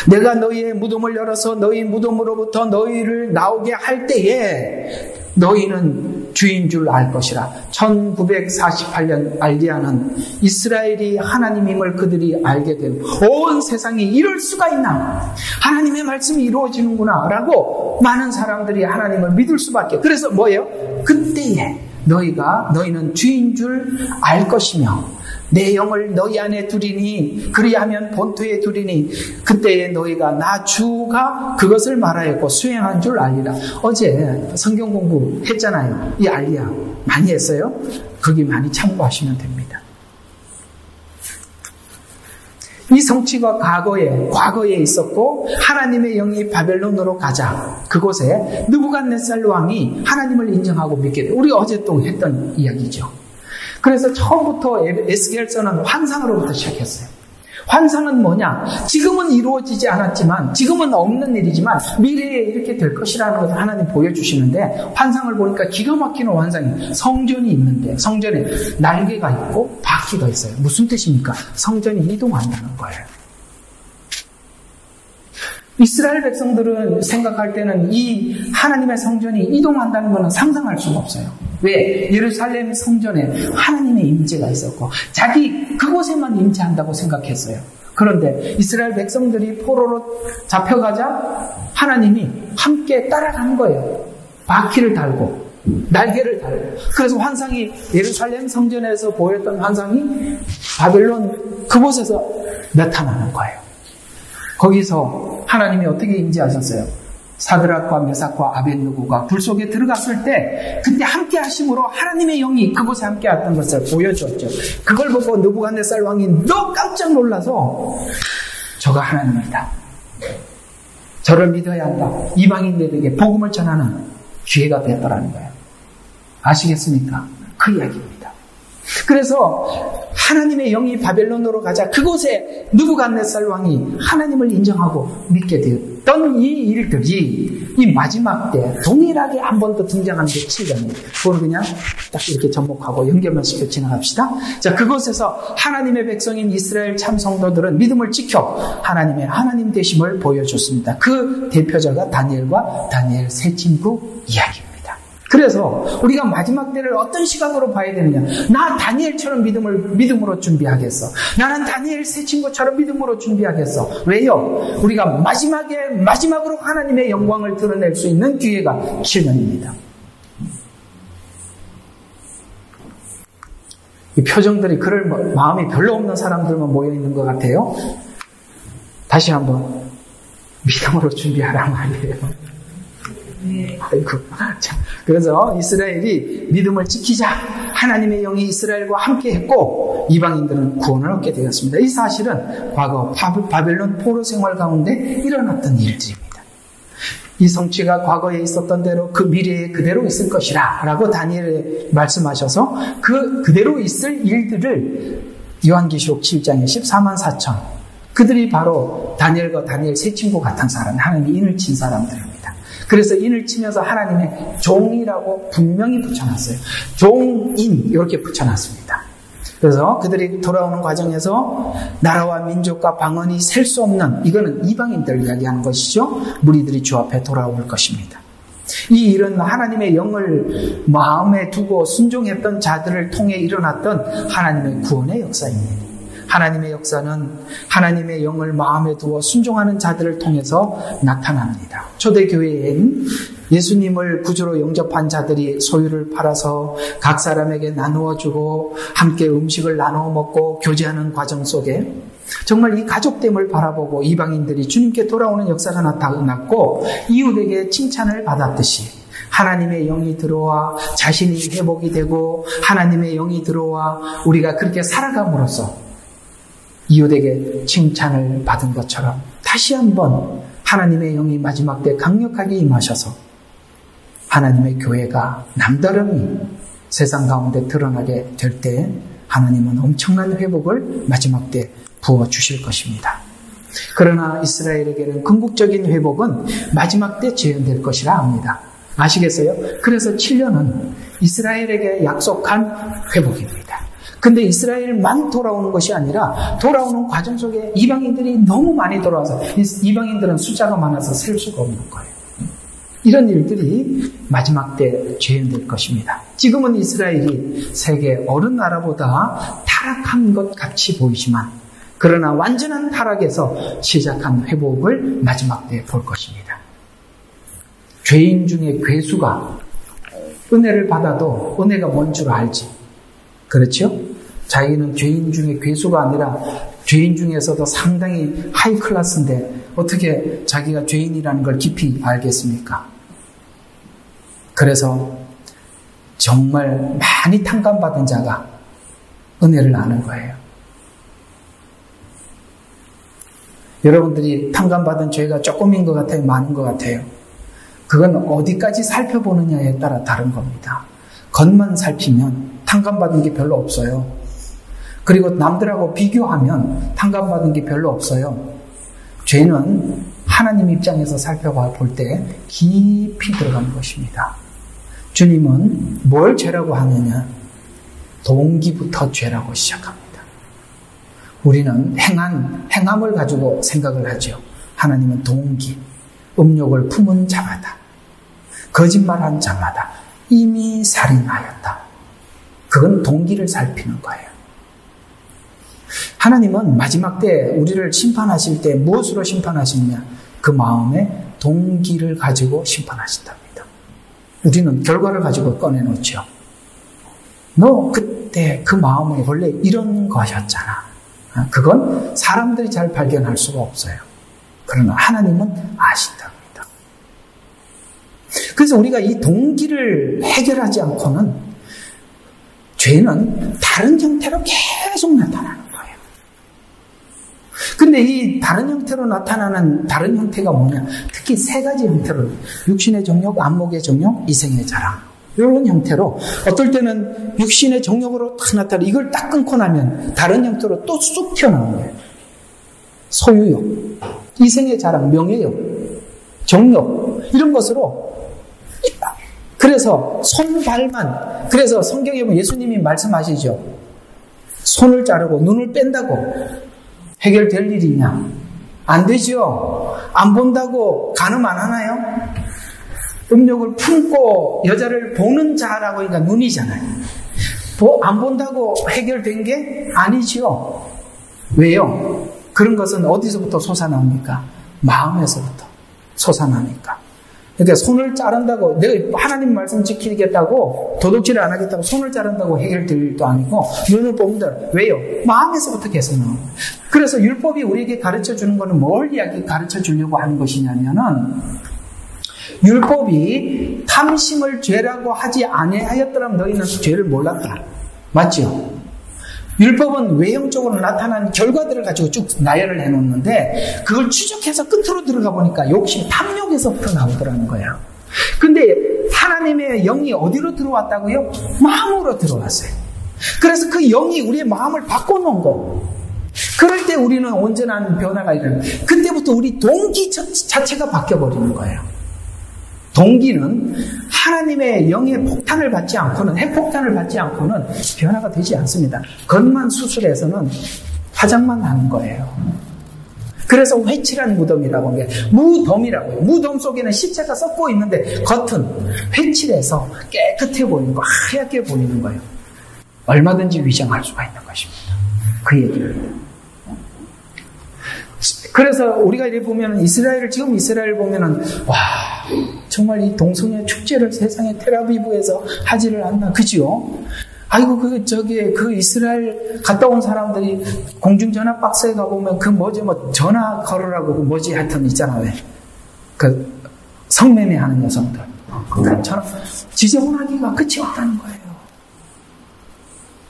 내가 너희의 무덤을 열어서 너희 무덤으로부터 너희를 나오게 할 때에 너희는 주인 줄 알 것이라. 1948년 알리아는 이스라엘이 하나님임을 그들이 알게 된, 온 세상이 이럴 수가 있나? 하나님의 말씀이 이루어지는구나 라고 많은 사람들이 하나님을 믿을 수밖에. 그래서 뭐예요? 그때에 너희는 주인 줄 알 것이며 내 영을 너희 안에 두리니 그리하면 본토에 두리니 그때에 너희가 나 주가 그것을 말하였고 수행한 줄 알리라. 어제 성경 공부했잖아요. 이 알리야 많이 했어요. 거기 많이 참고하시면 됩니다. 이 성취가 과거에 있었고 하나님의 영이 바벨론으로 가자 그곳에 느부갓네살 왕이 하나님을 인정하고 믿게 돼요. 우리 어제 또 했던 이야기죠. 그래서 처음부터 에스겔서는 환상으로부터 시작했어요. 환상은 뭐냐? 지금은 이루어지지 않았지만, 지금은 없는 일이지만 미래에 이렇게 될 것이라는 것을 하나님 보여주시는데, 환상을 보니까 기가 막히는 환상이, 성전이 있는데 성전에 날개가 있고 바퀴가 있어요. 무슨 뜻입니까? 성전이 이동한다는 거예요. 이스라엘 백성들은 생각할 때는 이 하나님의 성전이 이동한다는 것은 상상할 수가 없어요. 왜? 예루살렘 성전에 하나님의 임재가 있었고 그곳에만 임재한다고 생각했어요. 그런데 이스라엘 백성들이 포로로 잡혀가자 하나님이 함께 따라간 거예요. 바퀴를 달고 날개를 달고. 그래서 환상이, 예루살렘 성전에서 보였던 환상이 바벨론 그곳에서 나타나는 거예요. 거기서 하나님이 어떻게 임재하셨어요? 사드락과 메삭과 아벳느고가 불 속에 들어갔을 때 그때 함께 하심으로 하나님의 영이 그곳에 함께 했던 것을 보여주었죠. 그걸 보고 느부갓네살 왕이 너무 깜짝 놀라서 저가 하나님이다. 저를 믿어야 한다. 이방인들에게 복음을 전하는 기회가 되었더라는 거예요. 아시겠습니까? 그 이야기입니다. 그래서 하나님의 영이 바벨론으로 가자 그곳에 느부갓네살 왕이 하나님을 인정하고 믿게 되었던 이 일들이 이 마지막 때 동일하게 한 번 더 등장하는 게 7장이에요. 그걸 그냥 딱 이렇게 접목하고 연결만 시켜 지나갑시다. 자, 그곳에서 하나님의 백성인 이스라엘 참 성도들은 믿음을 지켜 하나님의 하나님 되심을 보여줬습니다. 그 대표자가 다니엘과 다니엘 세 친구 이야기입니다. 그래서 우리가 마지막 때를 어떤 시각으로 봐야 되느냐? 나 다니엘처럼 믿음으로 준비하겠어. 나는 다니엘 세 친구처럼 믿음으로 준비하겠어. 왜요? 우리가 마지막으로 하나님의 영광을 드러낼 수 있는 기회가 7년입니다. 이 표정들이 그럴 마음이 별로 없는 사람들만 모여 있는 것 같아요. 다시 한번 믿음으로 준비하라 말이에요. 아이고. 자, 그래서 이스라엘이 믿음을 지키자 하나님의 영이 이스라엘과 함께 했고 이방인들은 구원을 얻게 되었습니다. 이 사실은 과거 바벨론 포로 생활 가운데 일어났던 일들입니다. 이 성취가 과거에 있었던 대로 그 미래에 그대로 있을 것이라 라고 다니엘이 말씀하셔서 그대로 있을 일들을 요한계시록 7장에 14만 4천 그들이 바로 다니엘과 다니엘 세 친구 같은 사람, 하나님이 인을 친 사람들입니다. 그래서 인을 치면서 하나님의 종이라고 분명히 붙여놨어요. 종인 이렇게 붙여놨습니다. 그래서 그들이 돌아오는 과정에서 나라와 민족과 방언이 셀 수 없는, 이거는 이방인들 이야기하는 것이죠. 무리들이 주 앞에 돌아올 것입니다. 이 일은 하나님의 영을 마음에 두고 순종했던 자들을 통해 일어났던 하나님의 구원의 역사입니다. 하나님의 역사는 하나님의 영을 마음에 두어 순종하는 자들을 통해서 나타납니다. 초대교회엔 예수님을 구주로 영접한 자들이 소유를 팔아서 각 사람에게 나누어 주고 함께 음식을 나누어 먹고 교제하는 과정 속에 정말 이 가족됨을 바라보고 이방인들이 주님께 돌아오는 역사가 나타났고 이웃에게 칭찬을 받았듯이 하나님의 영이 들어와 자신이 회복이 되고 하나님의 영이 들어와 우리가 그렇게 살아감으로써 이웃에게 칭찬을 받은 것처럼 다시 한번 하나님의 영이 마지막 때 강력하게 임하셔서 하나님의 교회가 남다름이 세상 가운데 드러나게 될 때 하나님은 엄청난 회복을 마지막 때 부어주실 것입니다. 그러나 이스라엘에게는 궁극적인 회복은 마지막 때 재현될 것이라 합니다. 아시겠어요? 그래서 7년은 이스라엘에게 약속한 회복입니다. 근데 이스라엘만 돌아오는 것이 아니라 돌아오는 과정 속에 이방인들이 너무 많이 돌아와서 이방인들은 숫자가 많아서 셀 수가 없는 거예요. 이런 일들이 마지막 때 재현될 것입니다. 지금은 이스라엘이 세계 어느 나라보다 타락한 것 같이 보이지만 그러나 완전한 타락에서 시작한 회복을 마지막 때 볼 것입니다. 죄인 중에 괴수가 은혜를 받아도 은혜가 뭔 줄 알지. 그렇죠? 자기는 죄인 중에 괴수가 아니라 죄인 중에서도 상당히 하이 클래스인데 어떻게 자기가 죄인이라는 걸 깊이 알겠습니까? 그래서 정말 많이 탕감받은 자가 은혜를 아는 거예요. 여러분들이 탕감받은 죄가 조금인 것 같아요? 많은 것 같아요? 그건 어디까지 살펴보느냐에 따라 다른 겁니다. 겉만 살피면 탕감받은 게 별로 없어요. 그리고 남들하고 비교하면 탕감받은 게 별로 없어요. 죄는 하나님 입장에서 살펴볼 때 깊이 들어가는 것입니다. 주님은 뭘 죄라고 하느냐? 동기부터 죄라고 시작합니다. 우리는 행함을 가지고 생각을 하죠. 하나님은 동기, 음욕을 품은 자마다, 거짓말한 자마다 이미 살인하였다. 그건 동기를 살피는 거예요. 하나님은 마지막 때 우리를 심판하실 때 무엇으로 심판하시느냐? 그 마음의 동기를 가지고 심판하신답니다. 우리는 결과를 가지고 꺼내놓죠. 너 그때 그 마음이 원래 이런 것이었잖아. 그건 사람들이 잘 발견할 수가 없어요. 그러나 하나님은 아신답니다. 그래서 우리가 이 동기를 해결하지 않고는 죄는 다른 형태로 계속 나타나는 거예요. 근데 이 다른 형태로 나타나는 다른 형태가 뭐냐? 특히 세 가지 형태로 육신의 정욕, 안목의 정욕, 이생의 자랑 이런 형태로 어떨 때는 육신의 정욕으로 딱 나타나 이걸 딱 끊고 나면 다른 형태로 또 쑥 튀어나오는 거예요. 소유욕, 이생의 자랑, 명예욕, 정욕 이런 것으로 그래서 손발만 그래서 성경에 보면 예수님이 말씀하시죠. 손을 자르고 눈을 뺀다고 해결될 일이냐? 안 되죠. 안 본다고 간음 안 하나요? 음욕을 품고 여자를 보는 자라고 하니까 눈이잖아요. 안 본다고 해결된 게 아니죠. 왜요? 그런 것은 어디서부터 솟아납니까? 마음에서부터 솟아나니까. 그러니까 손을 자른다고 내가 하나님 말씀 지키겠다고 도둑질을 안 하겠다고 손을 자른다고 해결될 일도 아니고 눈을 뽑는다. 왜요? 마음에서부터 계속 나오는 거예요. 그래서 율법이 우리에게 가르쳐주는 거는 뭘 가르쳐 주려고 하는 것이냐면은 율법이 탐심을 죄라고 하지 아니하였더라면 너희는 죄를 몰랐다. 맞죠? 율법은 외형적으로 나타나는 결과들을 가지고 쭉 나열을 해놓는데 그걸 추적해서 끝으로 들어가 보니까 욕심, 탐욕에서부터 나오더라는 거예요. 근데 하나님의 영이 어디로 들어왔다고요? 마음으로 들어왔어요. 그래서 그 영이 우리의 마음을 바꿔놓은 거. 그럴 때 우리는 온전한 변화가 일어나요. 그때부터 우리 동기 자체가 바뀌어버리는 거예요. 동기는 하나님의 영의 폭탄을 받지 않고는 핵폭탄을 받지 않고는 변화가 되지 않습니다. 겉만 수술해서는 화장만 하는 거예요. 그래서 회칠한 무덤이라고 하는 게 무덤이라고 해요. 무덤 속에는 시체가 썩고 있는데 겉은 회칠해서 깨끗해 보이는 거, 하얗게 보이는 거예요. 얼마든지 위장할 수가 있는 것입니다. 그 얘기를. 그래서 우리가 이렇게 보면 지금 이스라엘 보면은 와 정말 이 동성애 축제를 세상의 텔아비브에서 하지를 않나, 그지요? 아이고, 그 이스라엘 갔다 온 사람들이 공중전화 박스에 가보면 전화 걸으라고 하여튼 있잖아, 왜. 성매매하는 여성들. 전화, 지저분하기가 끝이 없다는 거예요.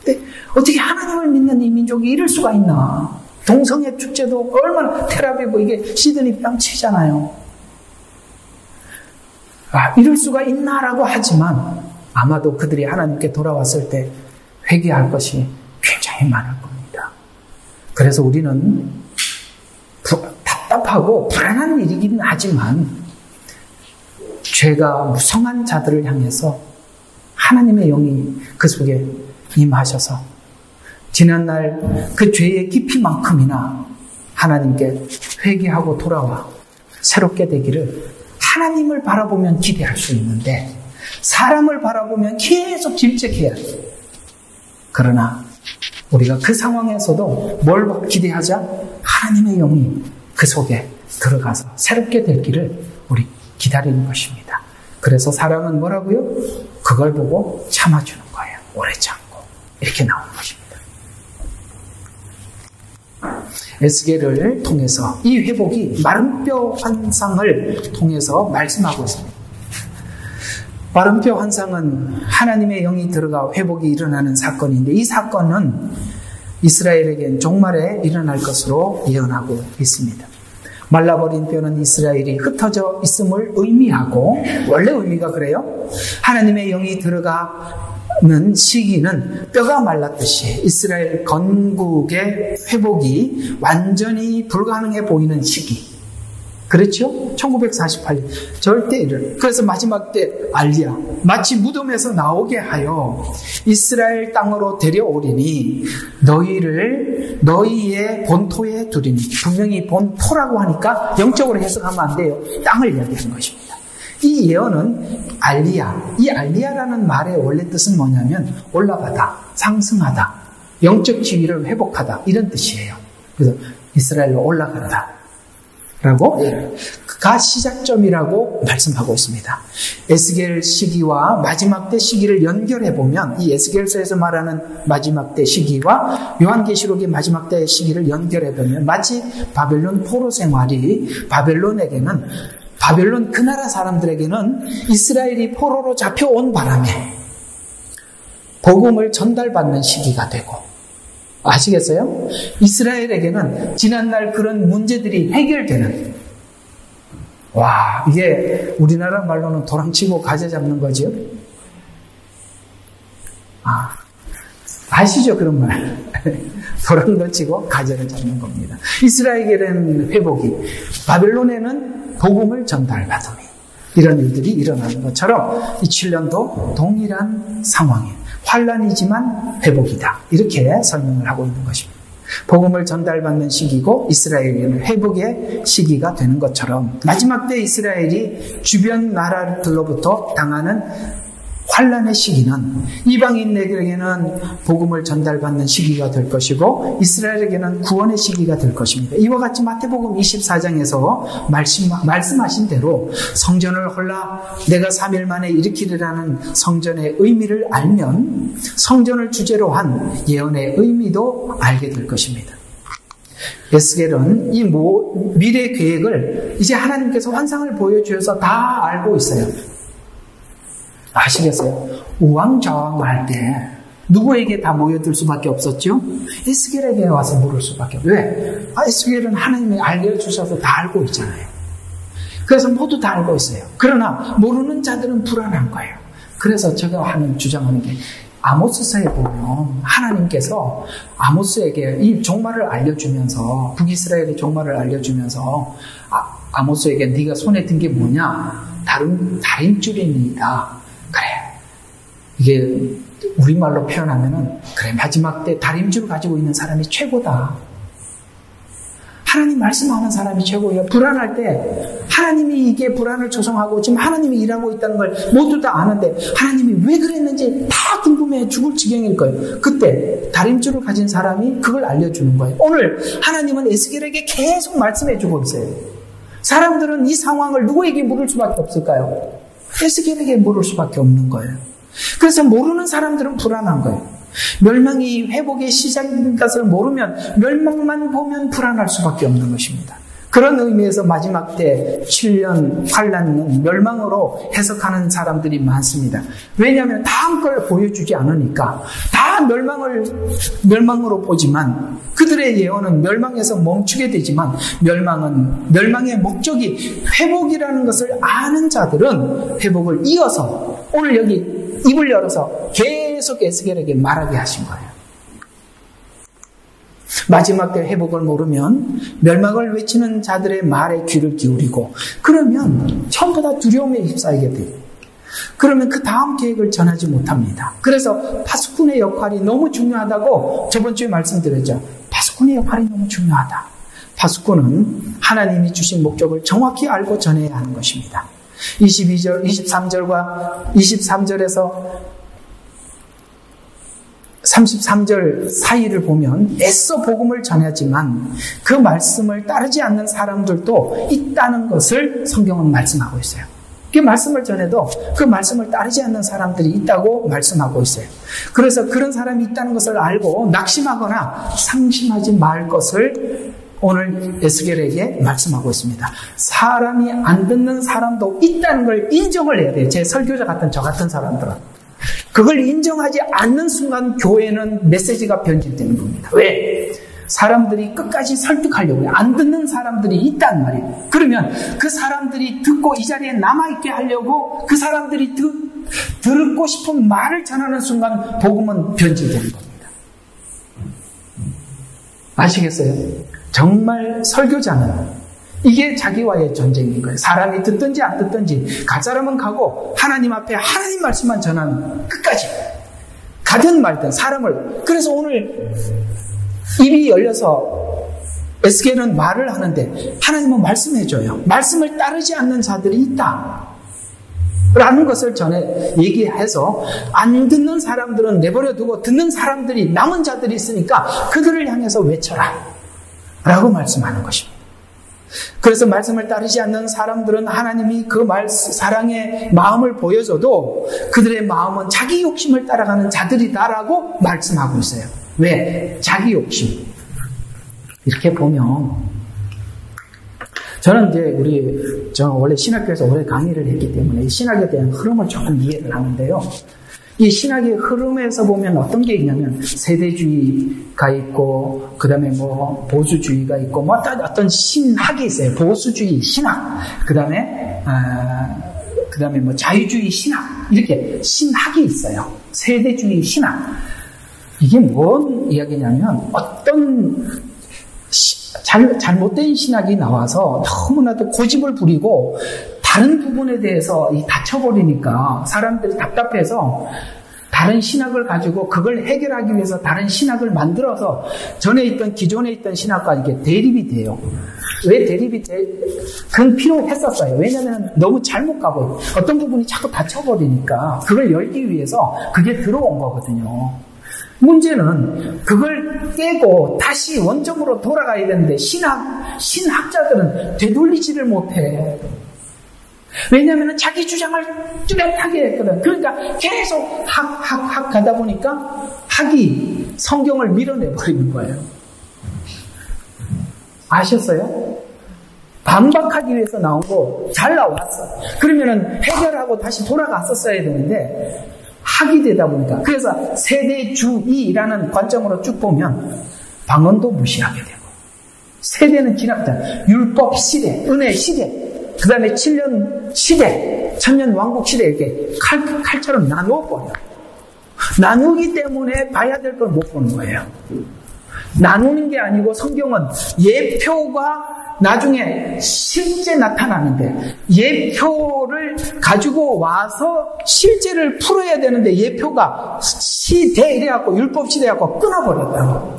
근데 어떻게 하나님을 믿는 이 민족이 이럴 수가 있나? 동성애 축제도 얼마나 텔아비브, 이게 시드니 뺨치잖아요. 이럴 수가 있나라고 하지만 아마도 그들이 하나님께 돌아왔을 때 회개할 것이 굉장히 많을 겁니다. 그래서 우리는 답답하고 불안한 일이긴 하지만 죄가 무성한 자들을 향해서 하나님의 영이 그 속에 임하셔서 지난날 그 죄의 깊이만큼이나 하나님께 회개하고 돌아와 새롭게 되기를 하나님을 바라보면 기대할 수 있는데 사람을 바라보면 계속 질책해야 돼요. 그러나 우리가 그 상황에서도 뭘 기대하자? 하나님의 영이 그 속에 들어가서 새롭게 될 길을 우리 기다리는 것입니다. 그래서 사랑은 뭐라고요? 그걸 보고 참아주는 거예요. 오래 참고. 이렇게 나오는 것입니다. 에스겔을 통해서 이 회복이 마른 뼈 환상을 통해서 말씀하고 있습니다. 마른 뼈 환상은 하나님의 영이 들어가 회복이 일어나는 사건인데 이 사건은 이스라엘에겐 종말에 일어날 것으로 예언하고 있습니다. 말라버린 뼈는 이스라엘이 흩어져 있음을 의미하고, 원래 의미가 그래요. 하나님의 영이 들어가는 시기는 뼈가 말랐듯이 이스라엘 건국의 회복이 완전히 불가능해 보이는 시기. 그렇죠? 1948년 절대 그래서 마지막 때 알리야 마치 무덤에서 나오게 하여 이스라엘 땅으로 데려오리니 너희를 너희의 본토에 두리니. 분명히 본토라고 하니까 영적으로 해석하면 안 돼요. 땅을 이야기하는 것입니다. 이 예언은 알리야, 이 알리야라는 말의 원래 뜻은 뭐냐면 올라가다, 상승하다, 영적 지위를 회복하다, 이런 뜻이에요. 그래서 이스라엘로 올라간다 라고 가 시작점이라고 말씀하고 있습니다. 에스겔 시기와 마지막 때 시기를 연결해 보면 이 에스겔서에서 말하는 마지막 때 시기와 요한계시록의 마지막 때 시기를 연결해 보면 마치 바벨론 포로 생활이 바벨론 그 나라 사람들에게는 이스라엘이 포로로 잡혀온 바람에 복음을 전달받는 시기가 되고, 아시겠어요? 이스라엘에게는 지난날 그런 문제들이 해결되는, 이게 우리나라 말로는 도랑치고 가재 잡는 거죠. 아시죠? 그런 말. 도랑도 치고 가재를 잡는 겁니다. 이스라엘에게는 회복이, 바벨론에는 복음을 전달받음이, 이런 일들이 일어나는 것처럼 이 7년도 동일한 상황이에요. 환란이지만 회복이다. 이렇게 설명을 하고 있는 것입니다. 복음을 전달받는 시기고 이스라엘에는 회복의 시기가 되는 것처럼 마지막 때 이스라엘이 주변 나라들로부터 당하는 환란의 시기는 이방인에게는 복음을 전달받는 시기가 될 것이고 이스라엘에게는 구원의 시기가 될 것입니다. 이와 같이 마태복음 24장에서 말씀하신 대로 성전을 헐라 내가 3일 만에 일으키리라는 성전의 의미를 알면 성전을 주제로 한 예언의 의미도 알게 될 것입니다. 에스겔은 이 미래 계획을 이제 하나님께서 환상을 보여주셔서 다 알고 있어요. 아시겠어요? 우왕좌왕할 때 누구에게 다 모여들 수밖에 없었죠? 에스겔에게 와서 물을 수밖에 없어요. 왜? 에스겔은 하나님이 알려주셔서 다 알고 있잖아요. 그래서 모두 다 알고 있어요. 그러나 모르는 자들은 불안한 거예요. 그래서 제가 주장하는 게 아모스서에 보면 하나님께서 아모스에게 이 종말을 알려주면서 북이스라엘의 종말을 알려주면서 아모스에게 네가 손에 든 게 뭐냐? 다림줄이니이다. 그래. 이게 우리말로 표현하면은 그래 마지막 때 다림줄을 가지고 있는 사람이 최고다. 하나님 말씀하는 사람이 최고예요. 불안할 때 하나님이 이게 불안을 조성하고 지금 하나님이 일하고 있다는 걸 모두 다 아는데 하나님이 왜 그랬는지 다 궁금해 죽을 지경일 거예요. 그때 다림줄을 가진 사람이 그걸 알려주는 거예요. 오늘 하나님은 에스겔에게 계속 말씀해 주고 있어요. 사람들은 이 상황을 누구에게 물을 수밖에 없을까요? 에스겔에게 물을 수밖에 없는 거예요. 그래서 모르는 사람들은 불안한 거예요. 멸망이 회복의 시작인 것을 모르면 멸망만 보면 불안할 수밖에 없는 것입니다. 그런 의미에서 마지막 때 7년 환란은 멸망으로 해석하는 사람들이 많습니다. 왜냐하면 다음 걸 보여주지 않으니까 다 멸망으로 보지만 그들의 예언은 멸망에서 멈추게 되지만 멸망의 목적이 회복이라는 것을 아는 자들은 회복을 이어서 오늘 여기 입을 열어서 계속 에스겔에게 말하게 하신 거예요. 마지막 때 회복을 모르면 멸망을 외치는 자들의 말에 귀를 기울이고 그러면 전부 다 두려움에 휩싸이게 돼요. 그러면 그 다음 계획을 전하지 못합니다. 그래서 파수꾼의 역할이 너무 중요하다고 저번 주에 말씀드렸죠. 파수꾼의 역할이 너무 중요하다. 파수꾼은 하나님이 주신 목적을 정확히 알고 전해야 하는 것입니다. 22절, 23절과 23절에서 33절 사이를 보면 애써 복음을 전하지만 그 말씀을 따르지 않는 사람들도 있다는 것을 성경은 말씀하고 있어요. 그 말씀을 전해도 그 말씀을 따르지 않는 사람들이 있다고 말씀하고 있어요. 그래서 그런 사람이 있다는 것을 알고 낙심하거나 상심하지 말 것을 오늘 에스겔에게 말씀하고 있습니다. 사람이 안 듣는 사람도 있다는 걸 인정을 해야 돼요. 제 설교자 같은 저 같은 사람들은. 그걸 인정하지 않는 순간 교회는 메시지가 변질되는 겁니다. 왜? 사람들이 끝까지 설득하려고 해요. 안 듣는 사람들이 있단 말이에요. 그러면 그 사람들이 듣고 이 자리에 남아있게 하려고 그 사람들이 듣고 싶은 말을 전하는 순간 복음은 변질되는 겁니다. 아시겠어요? 정말 설교자는 이게 자기와의 전쟁인 거예요. 사람이 듣든지 안 듣든지 갈 사람은 가고 하나님 앞에 하나님 말씀만 전하는 끝까지 가든 말든 사람을. 그래서 오늘 입이 열려서 에스겔은 말을 하는데 하나님은 말씀해줘요. 말씀을 따르지 않는 자들이 있다 라는 것을 전에 얘기해서 안 듣는 사람들은 내버려 두고 듣는 사람들이 남은 자들이 있으니까 그들을 향해서 외쳐라 라고 말씀하는 것입니다. 그래서 말씀을 따르지 않는 사람들은 하나님이 그 사랑의 마음을 보여줘도 그들의 마음은 자기 욕심을 따라가는 자들이다라고 말씀하고 있어요. 왜? 자기 욕심. 이렇게 보면 저는 저는 원래 신학교에서 오래 강의를 했기 때문에 이 신학에 대한 흐름을 조금 이해를 하는데요. 이 신학의 흐름에서 보면 어떤 게 있냐면 세대주의가 있고 그 다음에 보수주의가 있고 어떤 신학이 있어요. 보수주의 신학, 그 다음에 자유주의 신학, 이렇게 신학이 있어요. 세대주의 신학. 이게 뭔 이야기냐면 어떤 잘못된 신학이 나와서 너무나도 고집을 부리고 다른 부분에 대해서 다쳐버리니까 사람들이 답답해서 다른 신학을 가지고 그걸 해결하기 위해서 다른 신학을 만들어서 기존에 있던 신학과 이게 대립이 돼요. 왜 대립이 돼? 그건 필요했었어요. 왜냐하면 너무 잘못 가고 어떤 부분이 자꾸 닫혀버리니까 그걸 열기 위해서 그게 들어온 거거든요. 문제는 그걸 깨고 다시 원점으로 돌아가야 되는데 신학자들은 되돌리지를 못해. 왜냐하면 자기 주장을 뚜렷하게 했거든. 그러니까 계속 학 가다 보니까 학이 성경을 밀어내버리는 거예요. 아셨어요? 반박하기 위해서 나온 거 잘 나왔어. 그러면은 해결하고 다시 돌아갔었어야 되는데 학이 되다 보니까. 그래서 세대주의라는 관점으로 쭉 보면 방언도 무시하게 되고 세대는 지났다. 율법 시대, 은혜 시대, 그 다음에 7년 시대, 천년 왕국 시대 이렇게 칼처럼 나누어버려요. 나누기 때문에 봐야 될 걸 못 보는 거예요. 나누는 게 아니고 성경은 예표가 나중에 실제 나타나는데 예표를 가지고 와서 실제를 풀어야 되는데 예표가 시대 이래갖고 율법 시대 갖고 끊어버렸다고.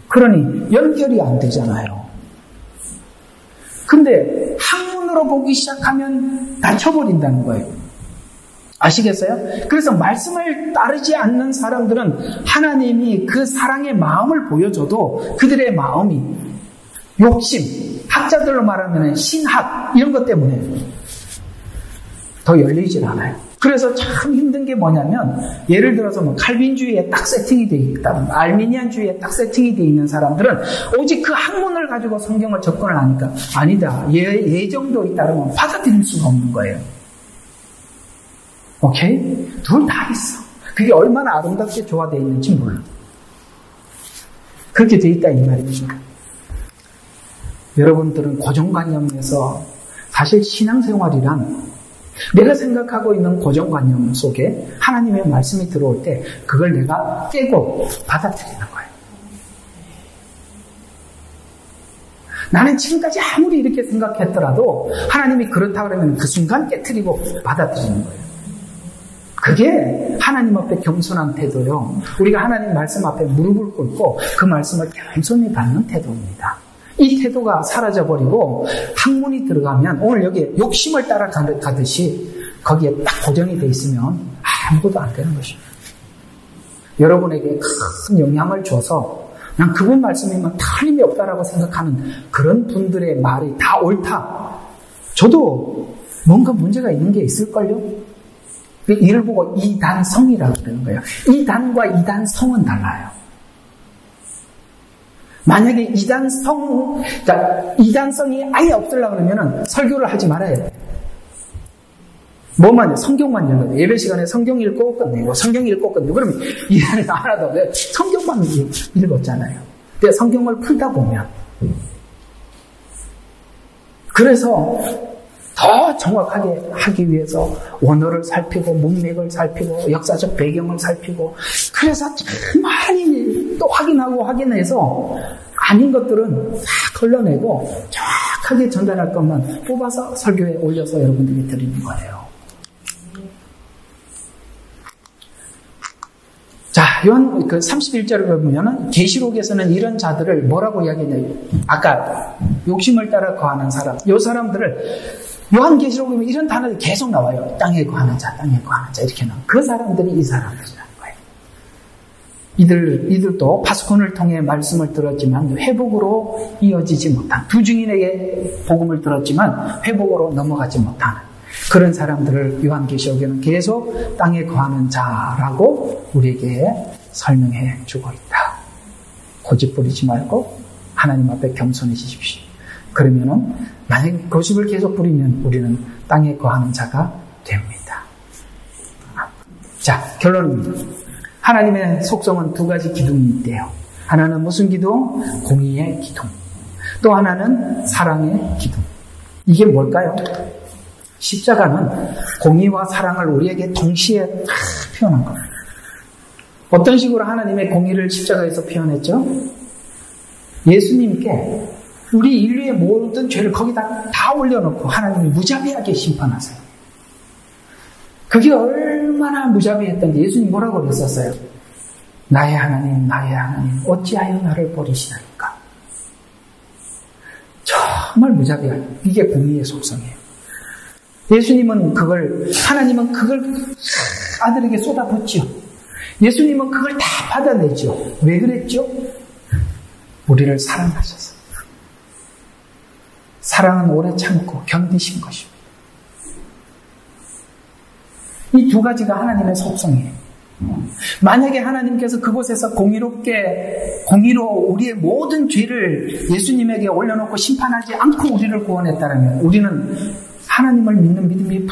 그러니 연결이 안 되잖아요. 근데 학문으로 보기 시작하면 다쳐버린다는 거예요. 아시겠어요? 그래서 말씀을 따르지 않는 사람들은 하나님이 그 사랑의 마음을 보여줘도 그들의 마음이 욕심, 학자들로 말하면 신학 이런 것 때문에 더 열리질 않아요. 그래서 참 힘든 게 뭐냐면, 예를 들어서 뭐 칼빈주의에 딱 세팅이 돼 있다, 알미니안주의에 딱 세팅이 돼 있는 사람들은 오직 그 학문을 가지고 성경을 접근을 하니까, 아니다, 예정도 있다면 받아들일 수가 없는 거예요. 오케이? 둘 다 있어. 그게 얼마나 아름답게 조화되어 있는지 몰라. 그렇게 돼 있다 이 말이죠. 여러분들은 고정관념에서 사실 신앙생활이란, 내가 생각하고 있는 고정관념 속에 하나님의 말씀이 들어올 때 그걸 내가 깨고 받아들이는 거예요. 나는 지금까지 아무리 이렇게 생각했더라도 하나님이 그렇다 그러면 그 순간 깨트리고 받아들이는 거예요. 그게 하나님 앞에 겸손한 태도요. 우리가 하나님 말씀 앞에 무릎을 꿇고 그 말씀을 겸손히 받는 태도입니다. 이 태도가 사라져버리고 학문이 들어가면, 오늘 여기 욕심을 따라가듯이 거기에 딱 고정이 돼 있으면 아무것도 안 되는 것입니다. 여러분에게 큰 영향을 줘서 난 그분 말씀이면 틀림이 없다라고 생각하는 그런 분들의 말이 다 옳다. 저도 뭔가 문제가 있는 게 있을걸요? 이를 보고 이단성이라고 그러는 거예요. 이단과 이단성은 달라요. 만약에 이단성이 아예 없으려고 그러면 설교를 하지 말아야 돼요. 뭐만 해요? 성경만 읽어야 돼요. 예배 시간에 성경 읽고 끝내고, 성경 읽고 끝내고, 그러면 이해는 하나도 없어요. 성경만 읽었잖아요. 근데 성경을 풀다 보면, 그래서 더 정확하게 하기 위해서 원어를 살피고, 문맥을 살피고, 역사적 배경을 살피고, 그래서 많이 또 확인해서 아닌 것들은 다 걸러내고 정확하게 전달할 것만 뽑아서 설교에 올려서 여러분들이 드리는 거예요. 자, 요한 31절을 보면은 계시록에서는 이런 자들을 뭐라고 이야기했냐면, 아까 욕심을 따라 거하는 사람, 요 사람들을 요한계시록에 보면 이런 단어들이 계속 나와요. 땅에 거하는 자, 땅에 거하는 자, 이렇게 나와요. 그 사람들이 이 사람들이라는 거예요. 이들도 파수꾼을 통해 말씀을 들었지만 회복으로 이어지지 못한, 두 증인에게 복음을 들었지만 회복으로 넘어가지 못하는 그런 사람들을 요한계시록에는 계속 땅에 거하는 자라고 우리에게 설명해 주고 있다. 고집 부리지 말고 하나님 앞에 겸손해지십시오. 그러면은 만약에 고집을 계속 부리면 우리는 땅에 거하는 자가 됩니다. 자, 결론입니다. 하나님의 속성은 두 가지 기둥이 있대요. 하나는 무슨 기둥? 공의의 기둥. 또 하나는 사랑의 기둥. 이게 뭘까요? 십자가는 공의와 사랑을 우리에게 동시에 다 표현한 거예요. 어떤 식으로 하나님의 공의를 십자가에서 표현했죠? 예수님께 우리 인류의 모든 죄를 거기다 다 올려놓고 하나님이 무자비하게 심판하세요. 그게 얼마나 무자비했던지 예수님 뭐라고 그랬었어요? 나의 하나님, 나의 하나님, 어찌하여 나를 버리시나이까? 정말 무자비한, 이게 공의의 속성이에요. 하나님은 그걸 아들에게 쏟아붓죠. 예수님은 그걸 다 받아내죠. 왜 그랬죠? 우리를 사랑하셔서. 사랑은 오래 참고 견디신 것입니다. 이 두 가지가 하나님의 속성이에요. 만약에 하나님께서 그곳에서 공의로 우리의 모든 죄를 예수님에게 올려놓고 심판하지 않고 우리를 구원했다면 우리는 하나님을 믿는 믿음이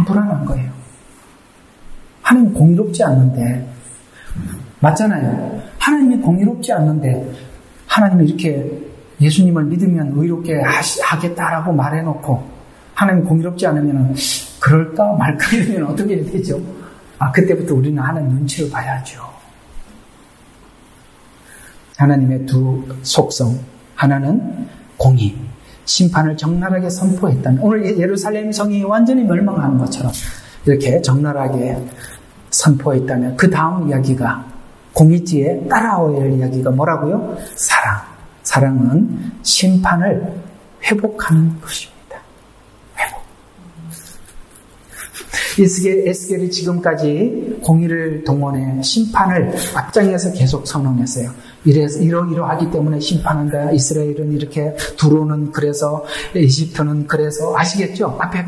불안한 거예요. 하나님 공의롭지 않는데, 맞잖아요. 하나님이 공의롭지 않는데 하나님이 이렇게 예수님을 믿으면 의롭게 하겠다라고 말해놓고 하나님이 공의롭지 않으면 그럴까 말까 이러면 어떻게 해야 되죠? 그때부터 우리는 하나님 눈치를 봐야죠. 하나님의 두 속성, 하나는 공의, 심판을 적나라하게 선포했다는, 오늘 예루살렘 성이 완전히 멸망하는 것처럼 이렇게 적나라하게 선포했다면 그 다음 이야기가, 공의지에 따라와야 할 이야기가 뭐라고요? 사랑은 심판을 회복하는 것입니다. 회복. 에스겔이 지금까지 공의를 동원해 심판을 앞장에서 계속 선언했어요. 이러하기 때문에 심판한다. 이스라엘은 이렇게 두로는 그래서 이집트는 그래서 아시겠죠? 앞에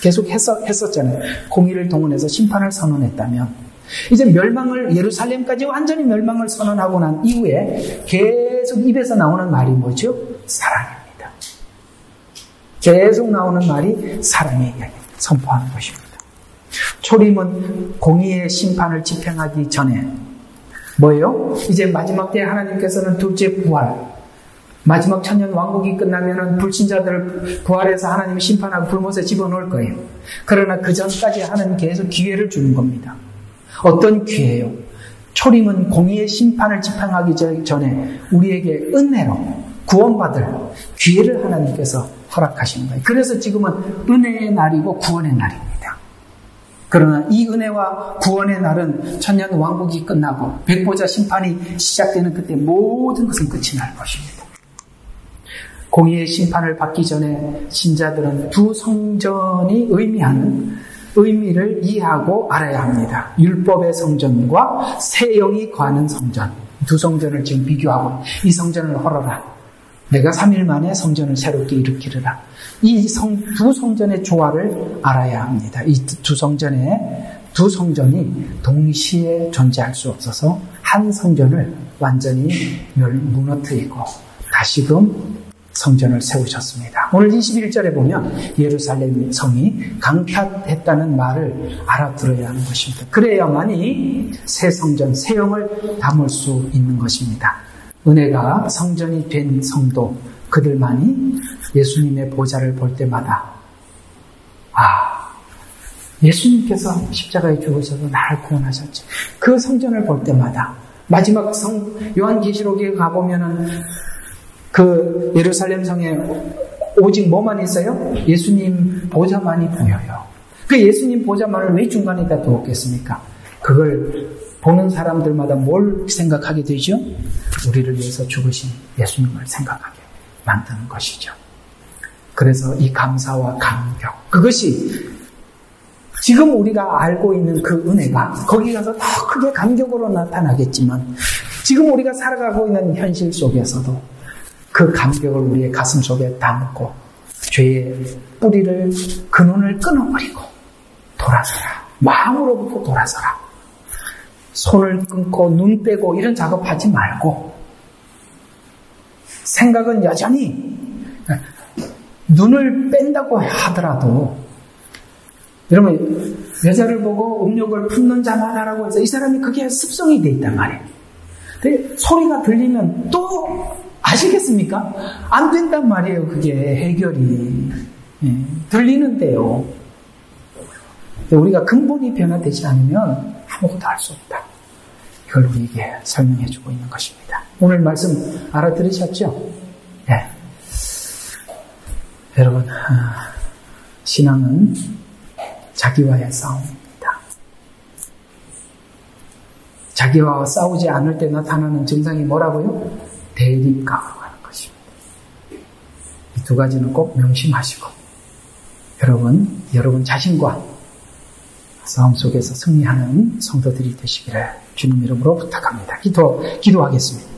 계속 했었잖아요. 공의를 동원해서 심판을 선언했다면 이제 멸망을 예루살렘까지 완전히 멸망을 선언하고 난 이후에 계속 입에서 나오는 말이 뭐죠? 사랑입니다. 계속 나오는 말이 사랑의 이야기 선포하는 것입니다. 초림은 공의의 심판을 집행하기 전에 뭐예요? 이제 마지막 때 하나님께서는 둘째 부활, 마지막 천년 왕국이 끝나면은 불신자들을 부활해서 하나님이 심판하고 불못에 집어넣을 거예요. 그러나 그 전까지 하나님 계속 기회를 주는 겁니다. 어떤 기회예요? 초림은 공의의 심판을 집행하기 전에 우리에게 은혜로 구원받을 기회를 하나님께서 허락하시는 거예요. 그래서 지금은 은혜의 날이고 구원의 날입니다. 그러나 이 은혜와 구원의 날은 천년 왕국이 끝나고 백보자 심판이 시작되는 그때 모든 것은 끝이 날 것입니다. 공의의 심판을 받기 전에 신자들은 두 성전이 의미하는 의미를 이해하고 알아야 합니다. 율법의 성전과 새 영이 거하는 성전, 두 성전을 지금 비교하고 이 성전을 헐어라. 내가 3일 만에 성전을 새롭게 일으키리라. 이 두 성전의 조화를 알아야 합니다. 이 두 성전이 동시에 존재할 수 없어서 한 성전을 완전히 무너뜨리고 다시금 성전을 세우셨습니다. 오늘 21절에 보면 예루살렘 성이 강탈했다는 말을 알아들어야 하는 것입니다. 그래야만이 새 성전, 새 영을 담을 수 있는 것입니다. 은혜가 성전이 된 성도 그들만이 예수님의 보좌를 볼 때마다 예수님께서 십자가에 죽으셔서 나를 구원하셨지. 그 성전을 볼 때마다 마지막 요한계시록에 가보면은 그 예루살렘 성에 오직 뭐만 있어요? 예수님 보좌만이 보여요. 그 예수님 보좌만을 왜 중간에다 두었겠습니까? 그걸 보는 사람들마다 뭘 생각하게 되죠? 우리를 위해서 죽으신 예수님을 생각하게 만드는 것이죠. 그래서 이 감사와 감격, 그것이 지금 우리가 알고 있는 그 은혜가 거기 가서 더 크게 감격으로 나타나겠지만 지금 우리가 살아가고 있는 현실 속에서도 그 감격을 우리의 가슴 속에 담고 죄의 뿌리를 근원을 끊어버리고 돌아서라. 마음으로부터 돌아서라. 손을 끊고 눈 빼고 이런 작업하지 말고 생각은 여전히 눈을 뺀다고 하더라도 여러분 여자를 보고 음욕을 품는 자마다라고 해서 이 사람이 그게 습성이 돼 있단 말이에요. 근데 소리가 들리면 또 아시겠습니까? 안 된단 말이에요. 그게 해결이 들리는데요. 우리가 근본이 변화되지 않으면 아무것도 할 수 없다. 이걸 우리에게 설명해주고 있는 것입니다. 오늘 말씀 알아들으셨죠? 네. 여러분, 신앙은 자기와의 싸움입니다. 자기와 싸우지 않을 때 나타나는 증상이 뭐라고요? 대립감으로 가는 것입니다. 이 두 가지는 꼭 명심하시고 여러분 자신과 싸움 속에서 승리하는 성도들이 되시기를 주님 이름으로 부탁합니다. 기도하겠습니다.